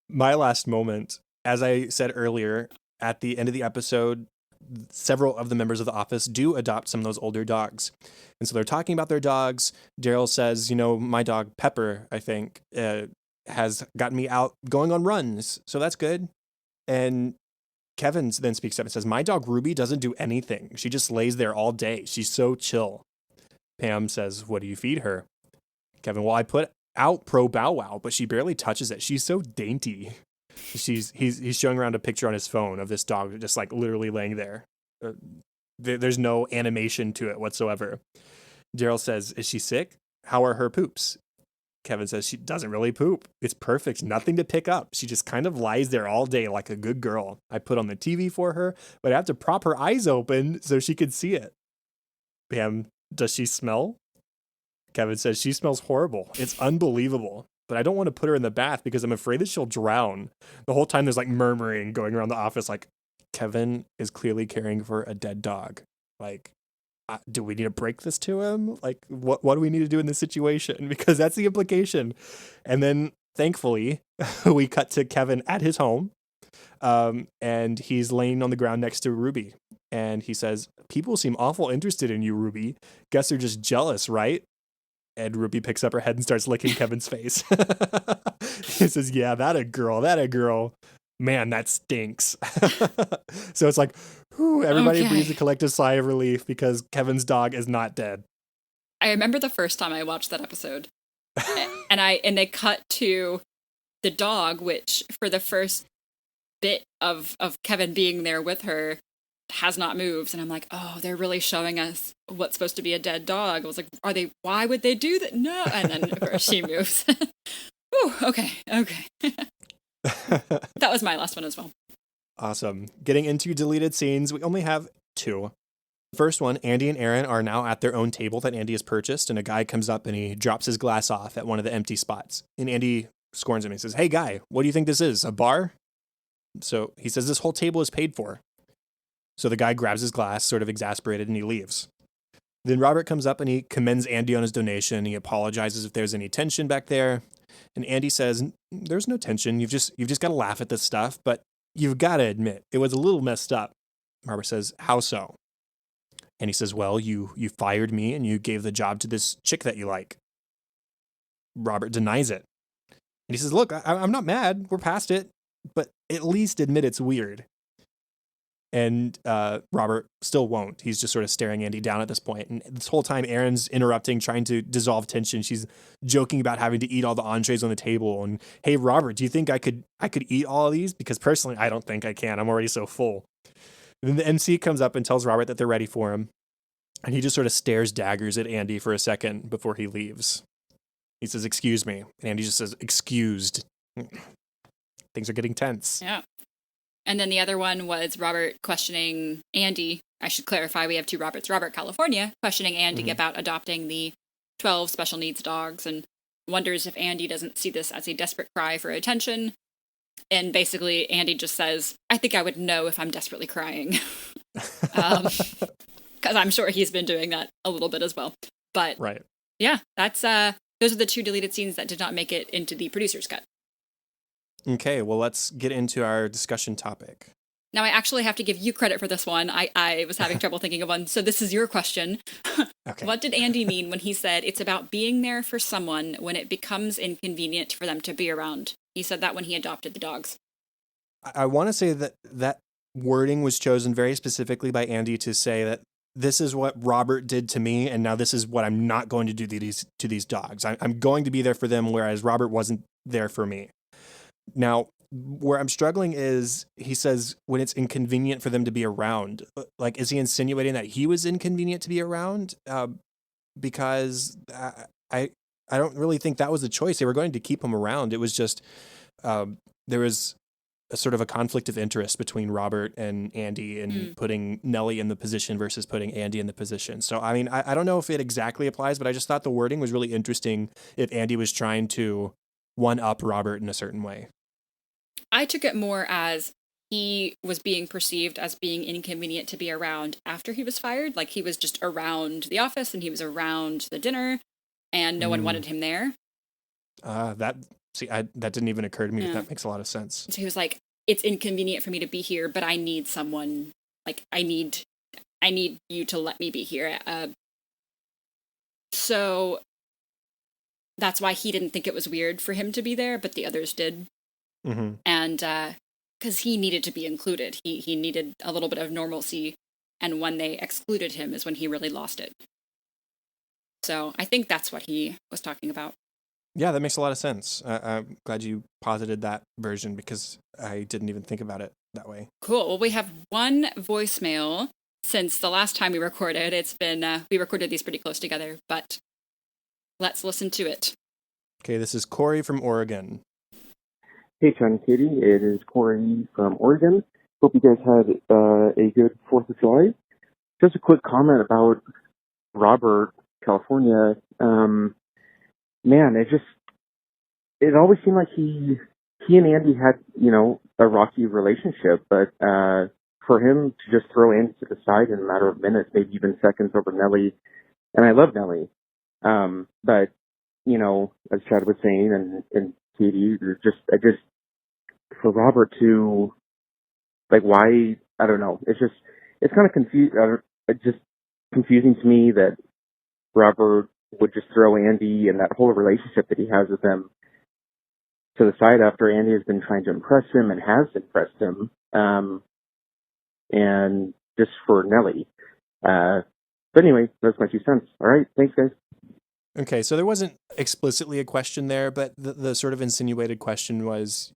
My last moment, as I said earlier, at the end of the episode, several of the members of the office do adopt some of those older dogs. And so they're talking about their dogs. Daryl says, my dog Pepper, I think, has gotten me out going on runs. So that's good. And Kevin then speaks up and says, my dog Ruby doesn't do anything. She just lays there all day. She's so chill. Pam says, what do you feed her? Kevin, well, I put out Pro Bow Wow, but she barely touches it. She's so dainty. He's showing around a picture on his phone of this dog just like literally laying there. There's no animation to it whatsoever. Daryl says, is she sick? How are her poops? Kevin says she doesn't really poop. It's perfect. Nothing to pick up. She just kind of lies there all day like a good girl. I put on the TV for her, but I have to prop her eyes open so she can see it. Pam, does she smell? Kevin says she smells horrible. It's unbelievable. But I don't want to put her in the bath because I'm afraid that she'll drown. The whole time there's like murmuring going around the office like, Kevin is clearly caring for a dead dog. Like, do we need to break this to him? Like, what do we need to do in this situation? Because that's the implication. And then, thankfully, we cut to Kevin at his home. And he's laying on the ground next to Ruby. And he says, people seem awful interested in you, Ruby. Guess they're just jealous, right? And Ruby picks up her head and starts licking Kevin's face. He says, yeah, that a girl. Man, that stinks. So it's like, whew, everybody breathes a collective sigh of relief because Kevin's dog is not dead. I remember the first time I watched that episode. and they cut to the dog, which for the first bit of Kevin being there with her has not moved. And I'm like, oh, they're really showing us what's supposed to be a dead dog. I was like, why would they do that? No. And then of course she moves. Ooh, okay. That was my last one as well. Awesome. Getting into deleted scenes, we only have 2. First one, Andy and Aaron are now at their own table that Andy has purchased, and a guy comes up and he drops his glass off at one of the empty spots. And Andy scorns him. He says, hey guy, what do you think this is? A bar? So he says this whole table is paid for. So the guy grabs his glass, sort of exasperated, and he leaves. Then Robert comes up and he commends Andy on his donation. He apologizes if there's any tension back there. And Andy says, there's no tension. You've just got to laugh at this stuff, but you've got to admit it was a little messed up. Robert says, how so? And he says, well, you fired me and you gave the job to this chick that you like. Robert denies it. And he says, look, I'm not mad. We're past it, but at least admit it's weird. And Robert still won't. He's just sort of staring Andy down at this point. And this whole time, Erin's interrupting, trying to dissolve tension. She's joking about having to eat all the entrees on the table. And, hey, Robert, do you think I could eat all of these? Because personally, I don't think I can. I'm already so full. And then the MC comes up and tells Robert that they're ready for him. And he just sort of stares daggers at Andy for a second before he leaves. He says, excuse me. And Andy just says, excused. Things are getting tense. Yeah. And then the other one was Robert questioning Andy. I should clarify, we have 2 Roberts. Robert, California, questioning Andy about adopting the 12 special needs dogs and wonders if Andy doesn't see this as a desperate cry for attention. And basically, Andy just says, I think I would know if I'm desperately crying. Because I'm sure he's been doing that a little bit as well. But right. Yeah, that's those are the 2 deleted scenes that did not make it into the producer's cut. Okay, well, let's get into our discussion topic. Now, I actually have to give you credit for this one. I was having trouble thinking of one. So this is your question. Okay. What did Andy mean when he said it's about being there for someone when it becomes inconvenient for them to be around? He said that when he adopted the dogs. I want to say that wording was chosen very specifically by Andy to say that this is what Robert did to me, and now this is what I'm not going to do to these dogs. I'm going to be there for them, whereas Robert wasn't there for me. Now, where I'm struggling is he says when it's inconvenient for them to be around. Like, is he insinuating that he was inconvenient to be around? Because I don't really think that was the choice. They were going to keep him around. It was just there was a sort of a conflict of interest between Robert and Andy in putting Nellie in the position versus putting Andy in the position. So, I mean, I don't know if it exactly applies, but I just thought the wording was really interesting if Andy was trying to one-up Robert in a certain way. I took it more as he was being perceived as being inconvenient to be around after he was fired. Like, he was just around the office and he was around the dinner and no one wanted him there. That didn't even occur to me, but that makes a lot of sense. So he was like, it's inconvenient for me to be here, but I need someone, like, I need you to let me be here. So that's why he didn't think it was weird for him to be there, but the others did. Mm-hmm. And because he needed to be included. He needed a little bit of normalcy, and when they excluded him is when he really lost it. So I think that's what he was talking about. Yeah, that makes a lot of sense. I'm glad you posited that version because I didn't even think about it that way. Cool. Well, we have one voicemail since the last time we recorded. It's been, we recorded these pretty close together, but let's listen to it. Okay, this is Corey from Oregon. Hey, John and Katie. It is Corey from Oregon. Hope you guys had a good 4th of July. Just a quick comment about Robert, California. Man, it always seemed like he and Andy had, a rocky relationship, but for him to just throw Andy to the side in a matter of minutes, maybe even seconds over Nellie, and I love Nellie, but, as Chad was saying, and Katie, for Robert to, like, why, I don't know, it's kind of just confusing to me that Robert would just throw Andy and that whole relationship that he has with him to the side after Andy has been trying to impress him and has impressed him, and just for Nellie. But anyway, that's my 2 cents. All right, thanks, guys. Okay, so there wasn't explicitly a question there, but the sort of insinuated question was,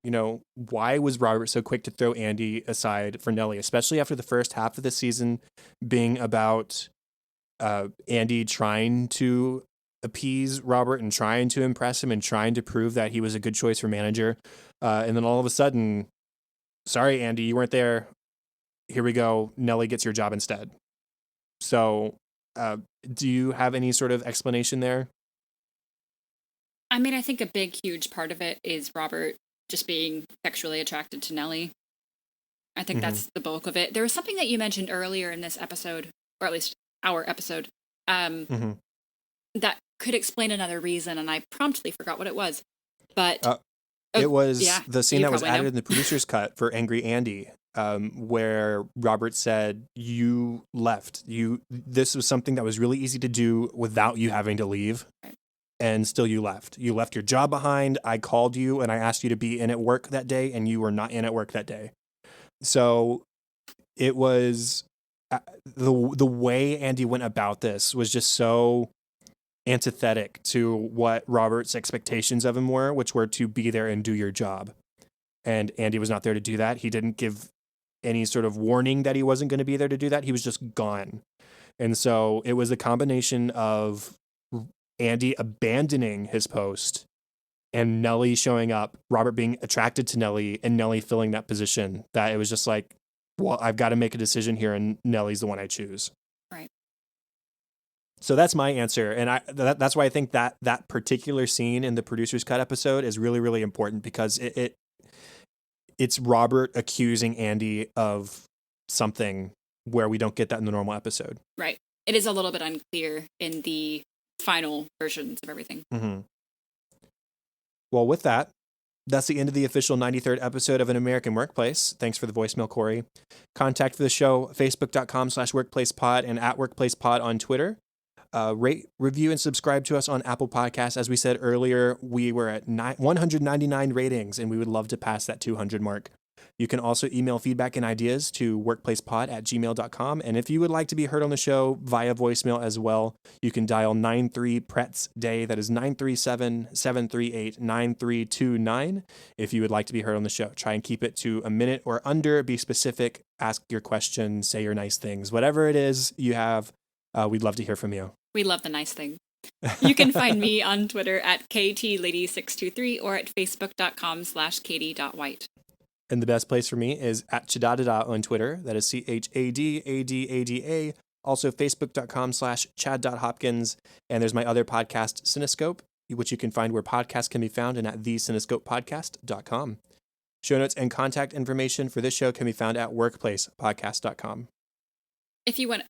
why was Robert so quick to throw Andy aside for Nellie, especially after the first half of the season being about Andy trying to appease Robert and trying to impress him and trying to prove that he was a good choice for manager. And then all of a sudden, sorry, Andy, you weren't there. Here we go. Nellie gets your job instead. So do you have any sort of explanation there? I mean, I think a big, huge part of it is Robert just being sexually attracted to Nellie. I think that's the bulk of it. There was something that you mentioned earlier in this episode, or at least our episode, that could explain another reason, and I promptly forgot what it was. But it was the scene that was added know. in the producer's cut for Angry Andy, where Robert said, "You left. This was something that was really easy to do without you having to leave." Right. And still you left. You left your job behind. I called you and I asked you to be in at work that day, and you were not in at work that day. So it was the way Andy went about this was just so antithetic to what Robert's expectations of him were, which were to be there and do your job. And Andy was not there to do that. He didn't give any sort of warning that he wasn't going to be there to do that. He was just gone. And so it was a combination of Andy abandoning his post and Nellie showing up, Robert being attracted to Nellie, and Nellie filling that position, that it was just like, well, I've got to make a decision here, and Nellie's the one I choose. Right. So that's my answer. And that's why I think that particular scene in the producer's cut episode is really, really important, because it's Robert accusing Andy of something where we don't get that in the normal episode. Right. It is a little bit unclear in the final versions of everything. Mm-hmm. Well, with that, that's the end of the official 93rd episode of An American Workplace. Thanks for the voicemail, Corey. Contact for the show, facebook.com/workplacepod and @workplacepod on Twitter. Rate, review, and subscribe to us on Apple Podcasts. As we said earlier, we were at 199 ratings, and we would love to pass that 200 mark. You can also email feedback and ideas to workplacepod@gmail.com. And if you would like to be heard on the show via voicemail as well, you can dial 93-PRETS-DAY. That is 937-738-9329 if you would like to be heard on the show. Try and keep it to a minute or under. Be specific. Ask your question. Say your nice things. Whatever it is you have, we'd love to hear from you. We love the nice thing. You can find me on Twitter at KTLady623 or at facebook.com/katie.white. And the best place for me is at Chadadada on Twitter. That is CHADADADA. Also facebook.com/chad.hopkins. And there's my other podcast, Cinescope, which you can find where podcasts can be found and at thecinescopepodcast.com. Show notes and contact information for this show can be found at workplacepodcast.com. If you want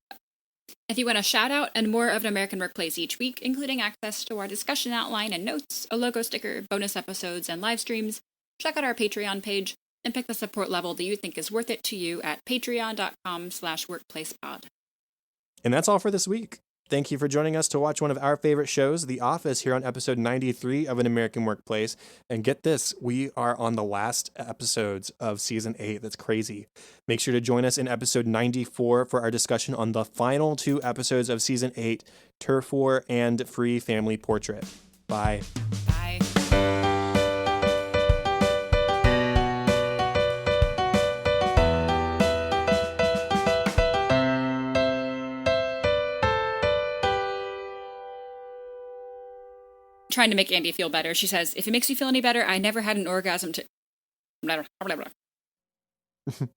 a shout out and more of an American Workplace each week, including access to our discussion outline and notes, a logo sticker, bonus episodes, and live streams, check out our Patreon page and pick the support level that you think is worth it to you at patreon.com/workplacepod. And that's all for this week. Thank you for joining us to watch one of our favorite shows, The Office, here on episode 93 of An American Workplace. And get this, we are on the last episodes of season 8. That's crazy. Make sure to join us in episode 94 for our discussion on the final 2 episodes of season 8, Turf War and Free Family Portrait. Bye. Bye. Trying to make Andy feel better. She says, if it makes you feel any better, I never had an orgasm to... Blah, blah, blah, blah.